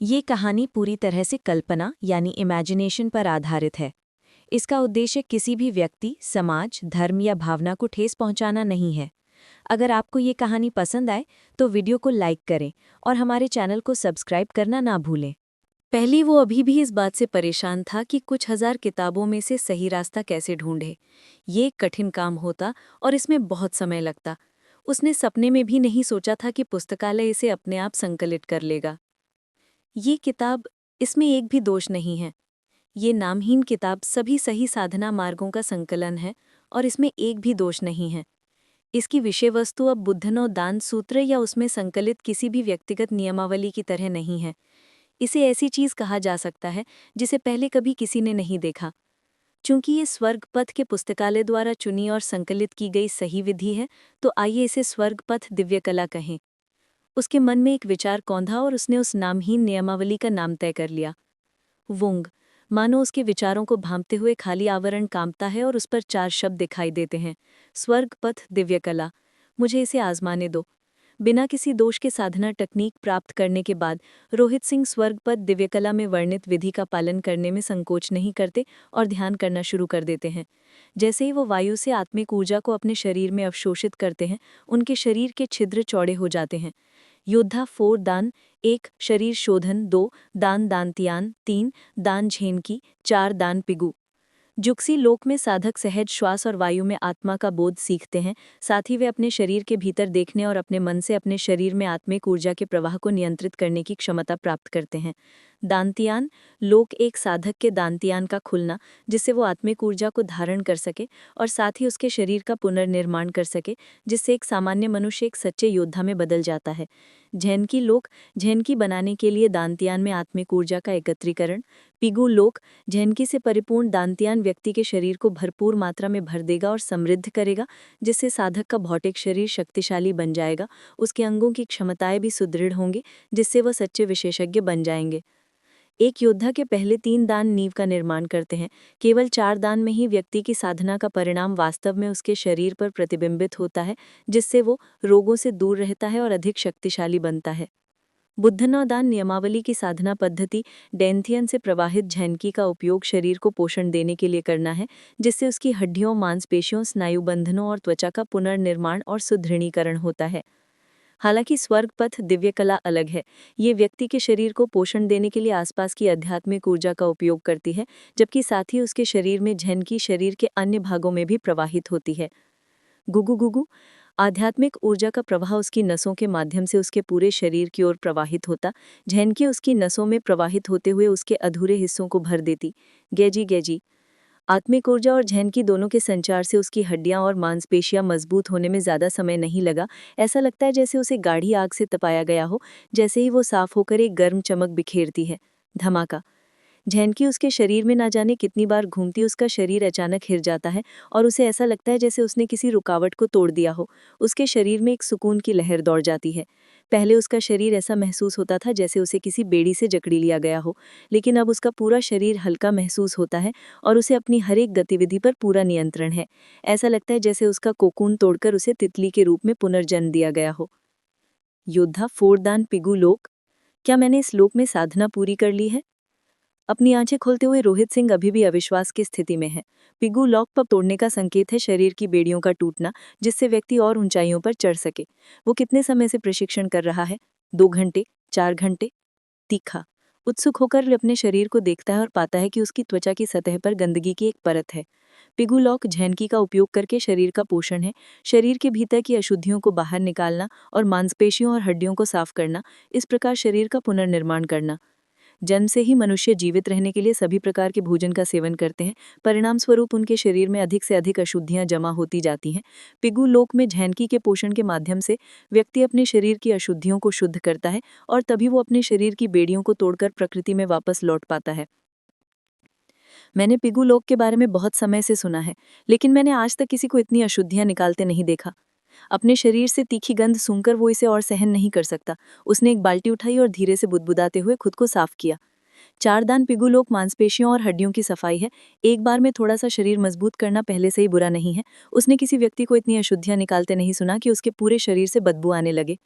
ये कहानी पूरी तरह से कल्पना यानी इमेजिनेशन पर आधारित है। इसका उद्देश्य किसी भी व्यक्ति, समाज, धर्म या भावना को ठेस पहुंचाना नहीं है। अगर आपको ये कहानी पसंद आए तो वीडियो को लाइक करें और हमारे चैनल को सब्सक्राइब करना ना भूलें। पहले वो अभी भी इस बात से परेशान था कि कुछ हजार किताबों में से सही रास्ता कैसे ढूंढे। ये एक कठिन काम होता और इसमें बहुत समय लगता। उसने सपने में भी नहीं सोचा था कि पुस्तकालय इसे अपने आप संकलित कर लेगा। ये किताब, इसमें एक भी दोष नहीं है। ये नामहीन किताब सभी सही साधना मार्गों का संकलन है और इसमें एक भी दोष नहीं है। इसकी विषय वस्तु अब बुद्धनो दान सूत्र या उसमें संकलित किसी भी व्यक्तिगत नियमावली की तरह नहीं है। इसे ऐसी चीज कहा जा सकता है जिसे पहले कभी किसी ने नहीं देखा। चूंकि ये स्वर्ग पथ के पुस्तकालय द्वारा चुनी और संकलित की गई सही विधि है, तो आइए इसे स्वर्ग पथ दिव्य कला कहें। उसके मन में एक विचार कौंधा और उसने उस नामहीन नियमावली का नाम तय कर लिया, वुंग। मानो उसके विचारों को भांपते हुए खाली आवरण कांपता है और उस पर 4 शब्द दिखाई देते हैं, स्वर्ग पथ दिव्य कला। मुझे इसे आजमाने दो। बिना किसी दोष के साधना तकनीक प्राप्त करने के बाद रोहित सिंह स्वर्ग पथ दिव्यकला में वर्णित विधि का पालन करने में संकोच नहीं करते और ध्यान करना शुरू कर देते हैं। जैसे ही वो वायु से आत्मिक ऊर्जा को अपने शरीर में अवशोषित करते हैं, उनके शरीर के छिद्र चौड़े हो जाते हैं। योद्धा 4 दान 1 शरीर शोधन 2 दान दांतियान 3 दान झेनकी 4 दान पिगु। जुक्सी लोक में साधक सहज श्वास और वायु में आत्मा का बोध सीखते हैं। साथ ही वे अपने शरीर के भीतर देखने और अपने मन से अपने शरीर में आत्मिक ऊर्जा के प्रवाह को नियंत्रित करने की क्षमता प्राप्त करते हैं। दांतियान लोक एक साधक के दांतियान का खुलना, जिससे वो आत्मिक ऊर्जा को धारण कर सके और साथ ही उसके शरीर का पुनर्निर्माण कर सके, जिससे एक सामान्य मनुष्य एक सच्चे योद्धा में बदल जाता है। झैनकी लोक झैनकी बनाने के लिए दांतियान में आत्मिक ऊर्जा का एकत्रीकरण। पिगु लोक झैनकी से परिपूर्ण दांतियान व्यक्ति के शरीर को भरपूर मात्रा में भर देगा और समृद्ध करेगा, जिससे साधक का भौतिक शरीर शक्तिशाली बन जाएगा। उसके अंगों की क्षमताएं भी सुदृढ़ होंगी, जिससे वह सच्चे विशेषज्ञ बन जाएंगे। एक योद्धा के पहले 3 दान नींव का निर्माण करते हैं। केवल 4 दान में ही व्यक्ति की साधना का परिणाम वास्तव में उसके शरीर पर प्रतिबिंबित होता है, जिससे वो रोगों से दूर रहता है और अधिक शक्तिशाली बनता है। बुद्धनौदान नियमावली की साधना पद्धति डेंथियन से प्रवाहित झैनकी का उपयोग शरीर को पोषण देने के लिए करना है, जिससे उसकी हड्डियों, मांसपेशियों, स्नायु बंधनों और त्वचा का पुनर्निर्माण और सुदृढ़ीकरण होता है। हालांकि स्वर्ग पथ दिव्य कला अलग है। ये व्यक्ति के शरीर को पोषण देने के लिए आसपास की आध्यात्मिक ऊर्जा का उपयोग करती है, जबकि साथ ही उसके शरीर में झैनकी शरीर के अन्य भागों में भी प्रवाहित होती है। गुगु गुगु आध्यात्मिक ऊर्जा का प्रवाह उसकी नसों के माध्यम से उसके पूरे शरीर की ओर प्रवाहित होता। झैनकी उसकी नसों में प्रवाहित होते हुए उसके अधूरे हिस्सों को भर देती। गैजी गैजी आत्मिक ऊर्जा और झैनकी दोनों के संचार से उसकी हड्डियां और मांसपेशियां मजबूत होने में ज़्यादा समय नहीं लगा। ऐसा लगता है जैसे उसे गाढ़ी आग से तपाया गया हो। जैसे ही वो साफ होकर एक गर्म चमक बिखेरती है, धमाका। झैनकी उसके शरीर में ना जाने कितनी बार घूमती उसका शरीर अचानक हिर जाता है और उसे ऐसा लगता है जैसे उसने किसी रुकावट को तोड़ दिया हो। उसके शरीर में एक सुकून की लहर दौड़ जाती है। पहले उसका शरीर ऐसा महसूस होता था जैसे उसे किसी बेड़ी से जकड़ी लिया गया हो, लेकिन अब उसका पूरा शरीर हल्का महसूस होता है और उसे अपनी हर एक गतिविधि पर पूरा नियंत्रण है। ऐसा लगता है जैसे उसका कोकून तोड़कर उसे तितली के रूप में पुनर्जन्म दिया गया हो। योद्धा 4 दान पिगु लोक। क्या मैंने इस लोक में साधना पूरी कर ली है? अपनी आंखें खोलते हुए रोहित सिंह अभी भी अविश्वास की स्थिति में है। पिगू लॉक पप तोड़ने का संकेत है शरीर की बेड़ियों का टूटना, जिससे व्यक्ति और ऊंचाइयों पर चढ़ सके। वो कितने समय से प्रशिक्षण कर रहा है? 2 घंटे, 4 घंटे? तीखा उत्सुक होकर वे अपने शरीर को देखता है और पाता है कि उसकी त्वचा की सतह पर गंदगी की एक परत है। पिगू लॉक झैनकी का उपयोग करके शरीर का पोषण है। शरीर के भीतर की अशुद्धियों को बाहर निकालना और मांसपेशियों और हड्डियों को साफ करना, इस प्रकार शरीर का पुनर्निर्माण करना। जन्म से ही मनुष्य जीवित रहने के लिए सभी प्रकार के भोजन का सेवन करते हैं। परिणाम स्वरूप उनके शरीर में अधिक से अधिक अशुद्धियां जमा होती जाती हैं। पिगू लोक में झैनकी के पोषण के माध्यम से व्यक्ति अपने शरीर की अशुद्धियों को शुद्ध करता है और तभी वो अपने शरीर की बेड़ियों को तोड़कर प्रकृति में वापस लौट पाता है। मैंने पिगू लोक के बारे में बहुत समय से सुना है, लेकिन मैंने आज तक किसी को इतनी अशुद्धियां निकालते नहीं देखा। अपने शरीर से तीखी गंध सूंघकर वो इसे और सहन नहीं कर सकता। उसने एक बाल्टी उठाई और धीरे से बुदबुदाते हुए खुद को साफ किया। 4 दान पिगू लोक मांसपेशियों और हड्डियों की सफाई है। एक बार में थोड़ा सा शरीर मजबूत करना पहले से ही बुरा नहीं है। उसने किसी व्यक्ति को इतनी अशुद्धियां निकालते नहीं सुना कि उसके पूरे शरीर से बदबू आने लगे।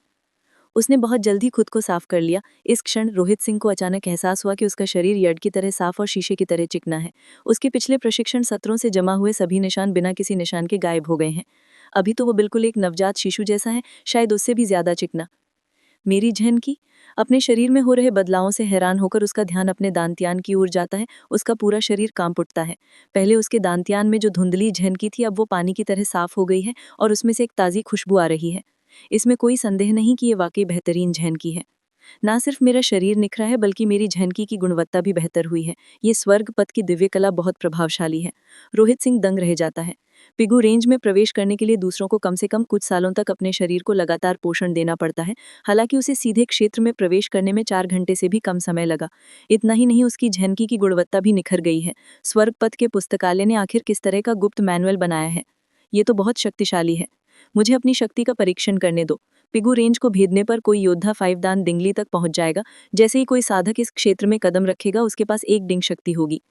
उसने बहुत जल्दी खुद को साफ कर लिया। इस क्षण रोहित सिंह को अचानक एहसास हुआ कि उसका शरीर यड की तरह साफ और शीशे की तरह चिकना है। उसके पिछले प्रशिक्षण सत्रों से जमा हुए सभी निशान बिना किसी निशान के गायब हो गए हैं। अभी तो वो बिल्कुल एक नवजात शिशु जैसा है, शायद उससे भी ज्यादा चिकना। मेरी झनकी अपने शरीर में हो रहे बदलावों से हैरान होकर उसका ध्यान अपने दांत्यान की ओर जाता है। उसका पूरा शरीर कांप उठता है। पहले उसके दांत्यान में जो धुंधली झनकी थी, अब वो पानी की तरह साफ हो गई है और उसमें से एक ताज़ी खुशबू आ रही है। इसमें कोई संदेह नहीं कि ये वाकई बेहतरीन झनकी है। ना सिर्फ मेरा शरीर निखरा है, बल्कि मेरी झनकी की गुणवत्ता भी बेहतर हुई है। ये स्वर्ग पथ की दिव्य कला बहुत प्रभावशाली है। रोहित सिंह दंग रह जाता है। पिगू रेंज में प्रवेश करने के लिए दूसरों को कम से कम कुछ सालों तक अपने शरीर को लगातार पोषण देना पड़ता है। हालांकि उसे सीधे क्षेत्र में प्रवेश करने में 4 घंटे से भी कम समय लगा। इतना ही नहीं, उसकी झनकी की गुणवत्ता भी निखर गई है। स्वर्ग पथ के पुस्तकालय ने आखिर किस तरह का गुप्त मैनुअल बनाया है? ये तो बहुत शक्तिशाली है। मुझे अपनी शक्ति का परीक्षण करने दो। पिगू रेंज को भेदने पर कोई योद्धा 5 दान डिंगली तक पहुंच जाएगा। जैसे ही कोई साधक इस क्षेत्र में कदम रखेगा, उसके पास 1 डिंग शक्ति होगी।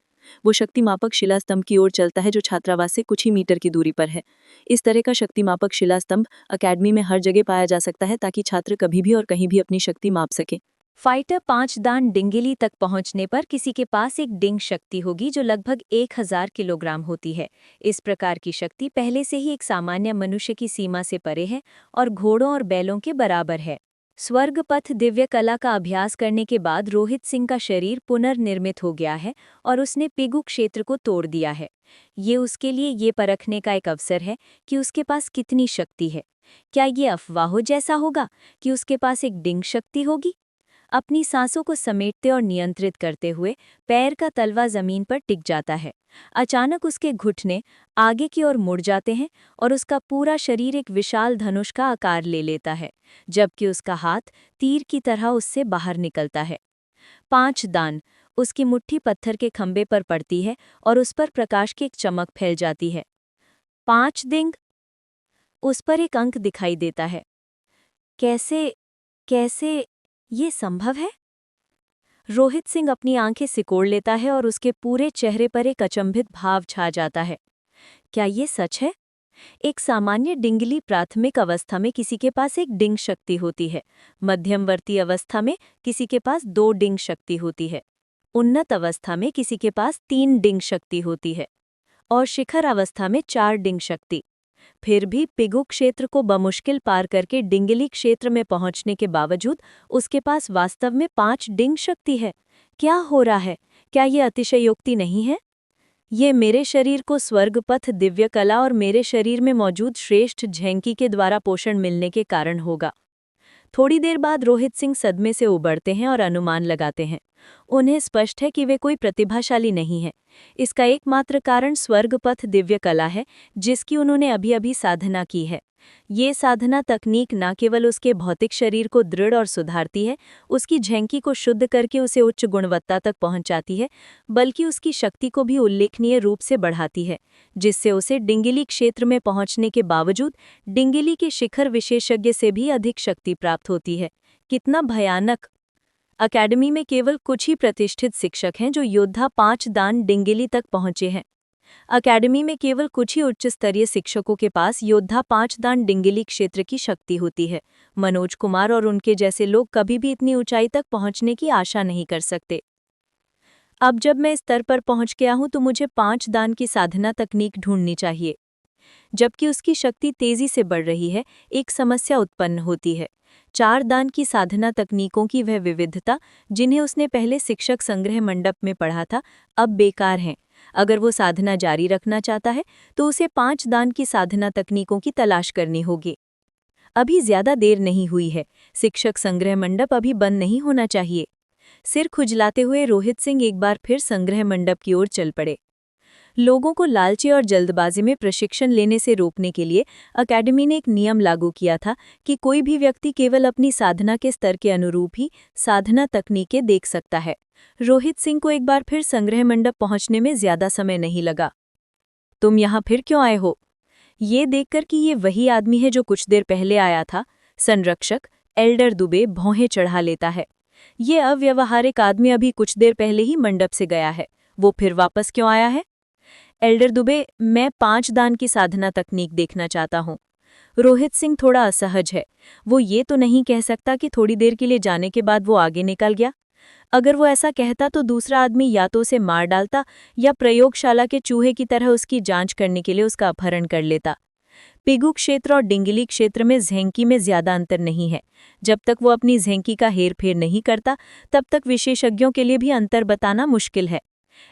वो शक्ति मापक शिलास्तंभ की ओर चलता है, जो छात्रावास से कुछ ही मीटर की दूरी पर है। इस तरह का शक्ति मापक शिलास्तंभ अकेडमी में हर जगह पाया जा सकता है, ताकि छात्र कभी भी और कहीं भी अपनी शक्ति माप सके। फाइटर 5 दान डिंगिली तक पहुंचने पर किसी के पास एक डिंग शक्ति होगी जो लगभग 1000 किलोग्राम होती है। इस प्रकार की शक्ति पहले से ही एक सामान्य मनुष्य की सीमा से परे है और घोड़ों और बैलों के बराबर है। स्वर्ग पथ दिव्य कला का अभ्यास करने के बाद रोहित सिंह का शरीर पुनर्निर्मित हो गया है और उसने पिगू क्षेत्र को तोड़ दिया है। ये उसके लिए ये परखने का एक अवसर है कि उसके पास कितनी शक्ति है। क्या ये अफवाहों जैसा होगा कि उसके पास एक डिंग शक्ति होगी? अपनी सांसों को समेटते और नियंत्रित करते हुए पैर का तलवा जमीन पर टिक जाता है। अचानक उसके घुटने आगे की ओर मुड़ जाते हैं और उसका पूरा शरीर एक विशाल धनुष का आकार ले लेता है, जबकि उसका हाथ तीर की तरह उससे बाहर निकलता है। 5 दान उसकी मुट्ठी पत्थर के खंभे पर पड़ती है और उस पर प्रकाश की एक चमक फैल जाती है। 5 दिंग उस पर एक अंक दिखाई देता है। कैसे कैसे ये संभव है? रोहित सिंह अपनी आंखें सिकोड़ लेता है और उसके पूरे चेहरे पर एक अचंभित भाव छा जाता है। क्या ये सच है? एक सामान्य डिंगली प्राथमिक अवस्था में किसी के पास एक डिंग शक्ति होती है, मध्यमवर्ती अवस्था में किसी के पास 2 डिंग शक्ति होती है, उन्नत अवस्था में किसी के पास 3 डिंग शक्ति होती है और शिखर अवस्था में 4 डिंग शक्ति। फिर भी पिगू क्षेत्र को बमुश्किल पार करके डिंगली क्षेत्र में पहुंचने के बावजूद उसके पास वास्तव में 5 डिंग शक्ति है। क्या हो रहा है? क्या ये अतिशयोक्ति नहीं है? ये मेरे शरीर को स्वर्गपथ दिव्य कला और मेरे शरीर में मौजूद श्रेष्ठ झेंकी के द्वारा पोषण मिलने के कारण होगा। थोड़ी देर बाद रोहित सिंह सदमे से उबरते हैं और अनुमान लगाते हैं। उन्हें स्पष्ट है कि वे कोई प्रतिभाशाली नहीं है। इसका एकमात्र कारण स्वर्गपथ दिव्य कला है, जिसकी उन्होंने अभी अभी साधना की है। ये साधना तकनीक न केवल उसके भौतिक शरीर को दृढ़ और सुधारती है, उसकी झेंकी को शुद्ध करके उसे उच्च गुणवत्ता तक पहुंचाती है, बल्कि उसकी शक्ति को भी उल्लेखनीय रूप से बढ़ाती है, जिससे उसे डिंगिली क्षेत्र में पहुंचने के बावजूद डिंगिली के शिखर विशेषज्ञ से भी अधिक शक्ति प्राप्त होती है। कितना भयानक! अकेडमी में केवल कुछ ही प्रतिष्ठित शिक्षक हैं जो योद्धा 5 दान डिंगिली तक पहुंचे हैं। अकेडमी में केवल कुछ ही उच्च स्तरीय शिक्षकों के पास योद्धा 5 दान डिंगिली क्षेत्र की शक्ति होती है। मनोज कुमार और उनके जैसे लोग कभी भी इतनी ऊंचाई तक पहुंचने की आशा नहीं कर सकते। अब जब मैं इस स्तर पर पहुंच गया हूं, तो मुझे 5 दान की साधना तकनीक ढूंढनी चाहिए। जबकि उसकी शक्ति तेजी से बढ़ रही है, एक समस्या उत्पन्न होती है। 4 दान की साधना तकनीकों की वह विविधता, जिन्हें उसने पहले शिक्षक संग्रह मंडप में पढ़ा था, अब बेकार हैं। अगर वो साधना जारी रखना चाहता है, तो उसे 5 दान की साधना तकनीकों की तलाश करनी होगी। अभी ज्यादा देर नहीं हुई है। शिक्षक संग्रह मंडप अभी बंद नहीं होना चाहिए। सिर खुजलाते हुए रोहित सिंह एक बार फिर संग्रह मंडप की ओर चल पड़े। लोगों को लालची और जल्दबाजी में प्रशिक्षण लेने से रोकने के लिए अकेडमी ने एक नियम लागू किया था कि कोई भी व्यक्ति केवल अपनी साधना के स्तर के अनुरूप ही साधना तकनीकें देख सकता है। रोहित सिंह को एक बार फिर संग्रह मंडप पहुंचने में ज्यादा समय नहीं लगा। तुम यहाँ फिर क्यों आए हो? ये देखकर कि ये वही आदमी है जो कुछ देर पहले आया था, संरक्षक एल्डर दुबे भौहें चढ़ा लेता है। ये अव्यवहारिक आदमी अभी कुछ देर पहले ही मंडप से गया है, वो फिर वापस क्यों आया है? एल्डर दुबे, मैं 5 दान की साधना तकनीक देखना चाहता हूँ। रोहित सिंह थोड़ा असहज है। वो ये तो नहीं कह सकता कि थोड़ी देर के लिए जाने के बाद वो आगे निकल गया। अगर वो ऐसा कहता तो दूसरा आदमी या तो उसे मार डालता या प्रयोगशाला के चूहे की तरह उसकी जांच करने के लिए उसका अपहरण कर लेता। पिगू क्षेत्र और डिंगली क्षेत्र में झेंकी में ज्यादा अंतर नहीं है। जब तक वो अपनी झेंकी का हेरफेर नहीं करता, तब तक विशेषज्ञों के लिए भी अंतर बताना मुश्किल है।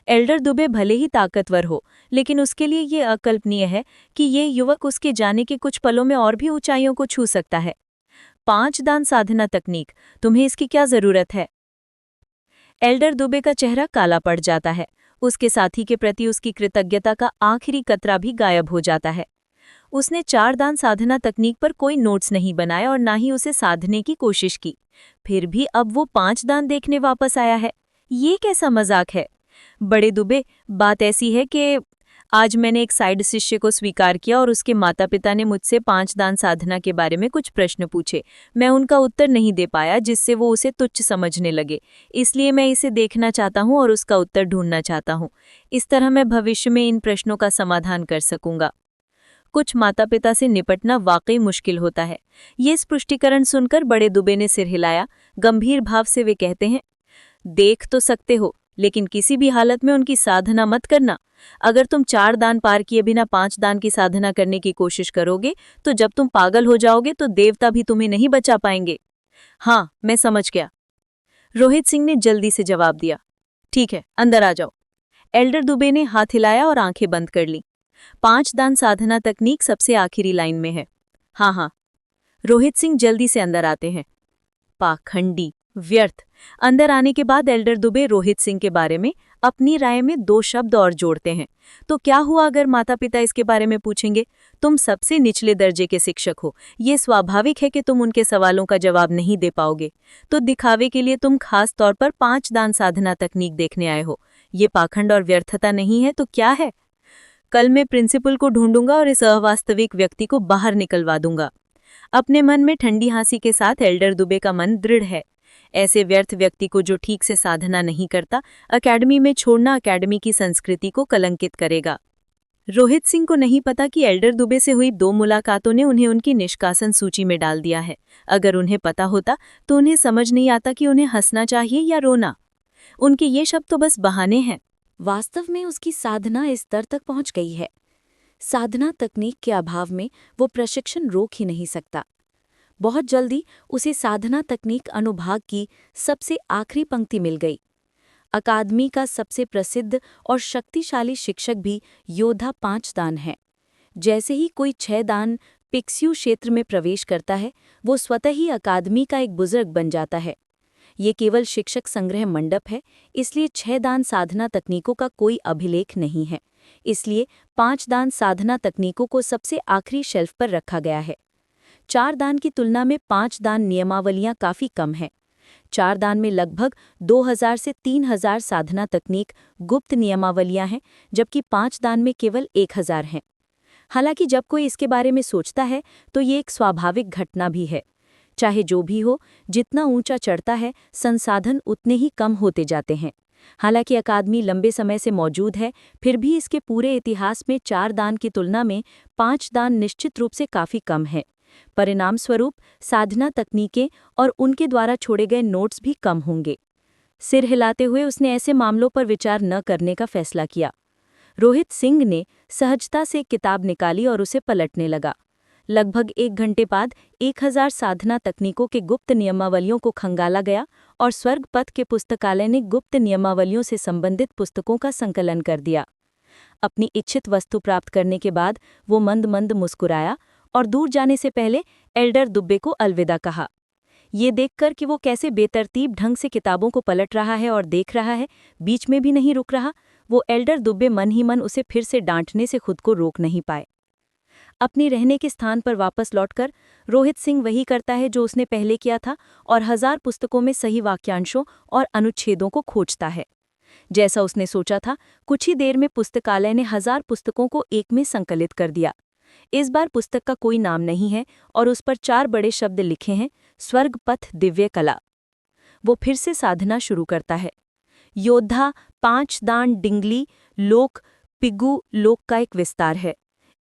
एल्डर दुबे भले ही ताकतवर हो, लेकिन उसके लिए ये अकल्पनीय है कि ये युवक उसके जाने के कुछ पलों में और भी ऊंचाइयों को छू सकता है। 5 दान साधना तकनीक, तुम्हें इसकी क्या जरूरत है? एल्डर दुबे का चेहरा काला पड़ जाता है। उसके साथी के प्रति उसकी कृतज्ञता का आखिरी कतरा भी गायब हो जाता है। उसने 4 दान साधना तकनीक पर कोई नोट्स नहीं बनाए और ना ही उसे साधने की कोशिश की। फिर भी अब वो 5 दान देखने वापस आया है। ये कैसा मजाक है? बड़े दुबे, बात ऐसी है कि आज मैंने एक साइड शिष्य को स्वीकार किया और उसके माता पिता ने मुझसे 5 दान साधना के बारे में कुछ प्रश्न पूछे। मैं उनका उत्तर नहीं दे पाया, जिससे वो उसे तुच्छ समझने लगे। इसलिए मैं इसे देखना चाहता हूँ और उसका उत्तर ढूंढना चाहता हूँ। इस तरह मैं भविष्य में इन प्रश्नों का समाधान कर सकूंगा। कुछ माता पिता से निपटना वाकई मुश्किल होता है। ये स्पष्टीकरण सुनकर बड़े दुबे ने सिर हिलाया। गंभीर भाव से वे कहते हैं, देख तो सकते हो, लेकिन किसी भी हालत में उनकी साधना मत करना। अगर तुम 4 दान पार किए बिना 5 दान की साधना करने की कोशिश करोगे, तो जब तुम पागल हो जाओगे तो देवता भी तुम्हें नहीं बचा पाएंगे। हाँ, मैं समझ गया, रोहित सिंह ने जल्दी से जवाब दिया। ठीक है, अंदर आ जाओ। एल्डर दुबे ने हाथ हिलाया और आंखें बंद कर ली। 5 दान साधना तकनीक सबसे आखिरी लाइन में है। हाँ हाँ, रोहित सिंह जल्दी से अंदर आते हैं। पाखंडी, व्यर्थ। अंदर आने के बाद एल्डर दुबे रोहित सिंह के बारे में अपनी राय में 2 शब्द और जोड़ते हैं। तो क्या हुआ अगर माता पिता इसके बारे में पूछेंगे? तुम सबसे निचले दर्जे के शिक्षक हो, ये स्वाभाविक है कि तुम उनके सवालों का जवाब नहीं दे पाओगे। तो दिखावे के लिए तुम खास तौर पर 5 दान साधना तकनीक देखने आए हो। ये पाखंड और व्यर्थता नहीं है तो क्या है? कल मैं प्रिंसिपल को ढूंढूंगा और इस अवास्तविक व्यक्ति को बाहर निकलवा दूंगा। अपने मन में ठंडी हंसी के साथ एल्डर दुबे का मन दृढ़ है। ऐसे व्यर्थ व्यक्ति को जो ठीक से साधना नहीं करता, अकेडमी में छोड़ना अकेडमी की संस्कृति को कलंकित करेगा। रोहित सिंह को नहीं पता कि एल्डर दुबे से हुई 2 मुलाकातों ने उन्हें उनकी निष्कासन सूची में डाल दिया है। अगर उन्हें पता होता तो उन्हें समझ नहीं आता कि उन्हें हंसना चाहिए या रोना। उनके ये शब्द तो बस बहाने हैं। वास्तव में उसकी साधना इस स्तर तक पहुंच गई है। साधना तकनीक के अभाव में वो प्रशिक्षण रोक ही नहीं सकता। बहुत जल्दी उसे साधना तकनीक अनुभाग की सबसे आखिरी पंक्ति मिल गई। अकादमी का सबसे प्रसिद्ध और शक्तिशाली शिक्षक भी योद्धा 5 दान है। जैसे ही कोई 6 दान पिक्स्यू क्षेत्र में प्रवेश करता है, वो स्वतः ही अकादमी का एक बुजुर्ग बन जाता है। ये केवल शिक्षक संग्रह मंडप है, इसलिए 6 दान साधना तकनीकों का कोई अभिलेख नहीं है। इसलिए 5 दान साधना तकनीकों को सबसे आखिरी शेल्फ पर रखा गया है। 4 दान की तुलना में 5 दान नियमावलियां काफ़ी कम हैं। 4 दान में लगभग 2000 से 3000 साधना तकनीक गुप्त नियमावलियां हैं, जबकि 5 दान में केवल 1000 हैं। हालांकि जब कोई इसके बारे में सोचता है तो ये एक स्वाभाविक घटना भी है। चाहे जो भी हो, जितना ऊंचा चढ़ता है, संसाधन उतने ही कम होते जाते हैं। हालांकि अकादमी लंबे समय से मौजूद है, फिर भी इसके पूरे इतिहास में 4 दान की तुलना में 5 दान निश्चित रूप से काफ़ी कम है। परिणाम स्वरूप साधना तकनीकें और उनके द्वारा छोड़े गए नोट्स भी कम होंगे। सिर हिलाते हुए उसने ऐसे मामलों पर विचार न करने का फैसला किया। रोहित सिंह ने सहजता से एक किताब निकाली और उसे पलटने लगा। लगभग 1 घंटे बाद 1000 साधना तकनीकों के गुप्त नियमावलियों को खंगाला गया और स्वर्ग पथ के पुस्तकालय ने गुप्त नियमावलियों से संबंधित पुस्तकों का संकलन कर दिया। अपनी इच्छित वस्तु प्राप्त करने के बाद वो मंद मंद मुस्कुराया और दूर जाने से पहले एल्डर दुबे को अलविदा कहा। ये देखकर कि वो कैसे बेतरतीब ढंग से किताबों को पलट रहा है और देख रहा है, बीच में भी नहीं रुक रहा, वो एल्डर दुबे मन ही मन उसे फिर से डांटने से खुद को रोक नहीं पाए। अपनी रहने के स्थान पर वापस लौटकर रोहित सिंह वही करता है जो उसने पहले किया था और 1000 पुस्तकों में सही वाक्यांशों और अनुच्छेदों को खोजता है। जैसा उसने सोचा था, कुछ ही देर में पुस्तकालय ने 1000 पुस्तकों को एक में संकलित कर दिया। इस बार पुस्तक का कोई नाम नहीं है और उस पर 4 बड़े शब्द लिखे हैं, स्वर्ग पथ दिव्य कला। वो फिर से साधना शुरू करता है। योद्धा 5 दान डिंगली लोक पिगू लोक का एक विस्तार है।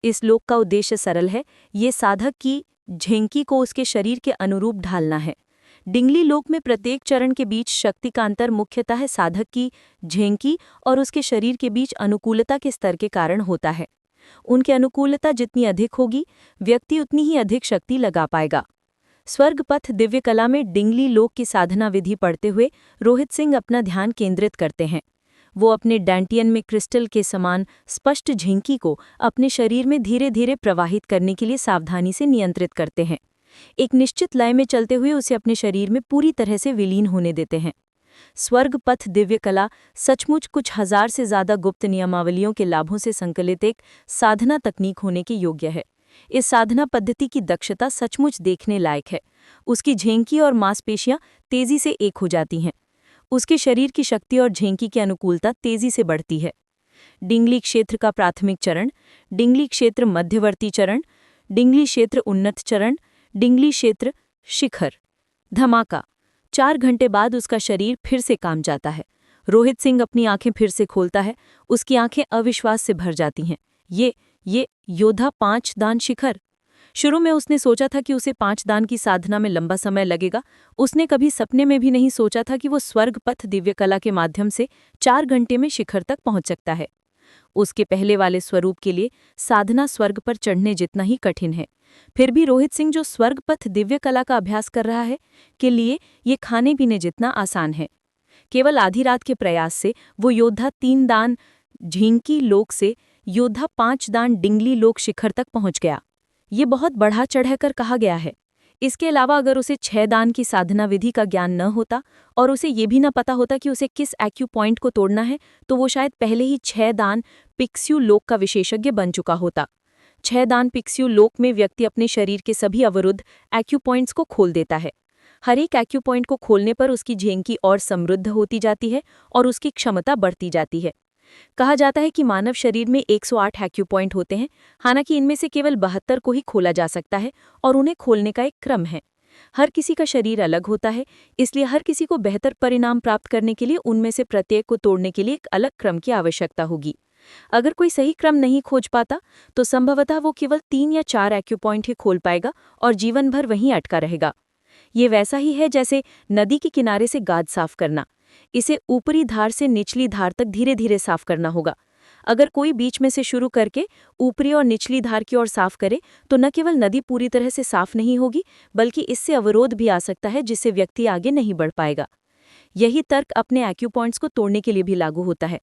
इस लोक का उद्देश्य सरल है, ये साधक की झेंकी को उसके शरीर के अनुरूप ढालना है। डिंगली लोक में प्रत्येक चरण के बीच शक्ति का अंतर मुख्यतः साधक की झेंकी और उसके शरीर के बीच अनुकूलता के स्तर के कारण होता है। उनकी अनुकूलता जितनी अधिक होगी, व्यक्ति उतनी ही अधिक शक्ति लगा पाएगा। स्वर्ग पथ दिव्य कला में डिंगली लोक की साधना विधि पढ़ते हुए रोहित सिंह अपना ध्यान केंद्रित करते हैं। वो अपने डैंटियन में क्रिस्टल के समान स्पष्ट झिंकी को अपने शरीर में धीरे धीरे प्रवाहित करने के लिए सावधानी से नियंत्रित करते हैं। एक निश्चित लय में चलते हुए उसे अपने शरीर में पूरी तरह से विलीन होने देते हैं। स्वर्ग पथ दिव्य कला सचमुच कुछ हजार से ज्यादा गुप्त नियमावलियों के लाभों से संकलित एक साधना तकनीक होने के योग्य है। इस साधना पद्धति की दक्षता सचमुच देखने लायक है। उसकी झेंकी और मांसपेशियां तेजी से एक हो जाती हैं। उसके शरीर की शक्ति और झेंकी की अनुकूलता तेजी से बढ़ती है। डिंगली क्षेत्र का प्राथमिक चरण, डिंगली क्षेत्र मध्यवर्ती चरण, डिंगली क्षेत्र उन्नत चरण, डिंगली क्षेत्र शिखर। धमाका! 4 घंटे बाद उसका शरीर फिर से काम जाता है। रोहित सिंह अपनी आंखें फिर से खोलता है। उसकी आंखें अविश्वास से भर जाती हैं। ये योद्धा 5 दान शिखर। शुरू में उसने सोचा था कि उसे 5 दान की साधना में लंबा समय लगेगा। उसने कभी सपने में भी नहीं सोचा था कि वो स्वर्ग पथ दिव्य कला के माध्यम से 4 घंटे में शिखर तक पहुंच सकता है। उसके पहले वाले स्वरूप के लिए साधना स्वर्ग पर चढ़ने जितना ही कठिन है। फिर भी रोहित सिंह जो स्वर्ग पथ दिव्य कला का अभ्यास कर रहा है, के लिए ये खाने पीने जितना आसान है। केवल आधी रात के प्रयास से वो योद्धा 3 दान झिंकी लोक से योद्धा 5 दान डिंगली लोक शिखर तक पहुंच गया। ये बहुत बढ़ा चढ़कर कहा गया है। इसके अलावा अगर उसे 6 दान की साधना विधि का ज्ञान न होता और उसे ये भी न पता होता कि उसे किस एक्यू पॉइंट को तोड़ना है, तो वो शायद पहले ही 6 दान पिक्स्यू लोक का विशेषज्ञ बन चुका होता। 6 दान पिक्स्यू लोक में व्यक्ति अपने शरीर के सभी अवरुद्ध एक्यू पॉइंट्स को खोल देता है। हर एक एक्यू पॉइंट को खोलने पर उसकी झेंकी और समृद्ध होती जाती है और उसकी क्षमता बढ़ती जाती है। कहा जाता है कि मानव शरीर में 108 एक्यू पॉइंट होते हैं, हालांकि इनमें से केवल 72 को ही खोला जा सकता है और उन्हें खोलने का एक क्रम है। हर किसी का शरीर अलग होता है, इसलिए हर किसी को बेहतर परिणाम प्राप्त करने के लिए उनमें से प्रत्येक को तोड़ने के लिए एक अलग क्रम की आवश्यकता होगी। अगर कोई सही क्रम नहीं खोज पाता, तो संभवतः वो केवल 3 या 4 एक्यू पॉइंट ही खोल पाएगा और जीवन भर वहीं अटका रहेगा। ये वैसा ही है जैसे नदी के किनारे से गाद साफ करना। इसे ऊपरी धार से निचली धार तक धीरे धीरे साफ करना होगा। अगर कोई बीच में से शुरू करके ऊपरी और निचली धार की ओर साफ करे, तो न केवल नदी पूरी तरह से साफ नहीं होगी, बल्कि इससे अवरोध भी आ सकता है जिससे व्यक्ति आगे नहीं बढ़ पाएगा। यही तर्क अपने एक्यू पॉइंट्स को तोड़ने के लिए भी लागू होता है।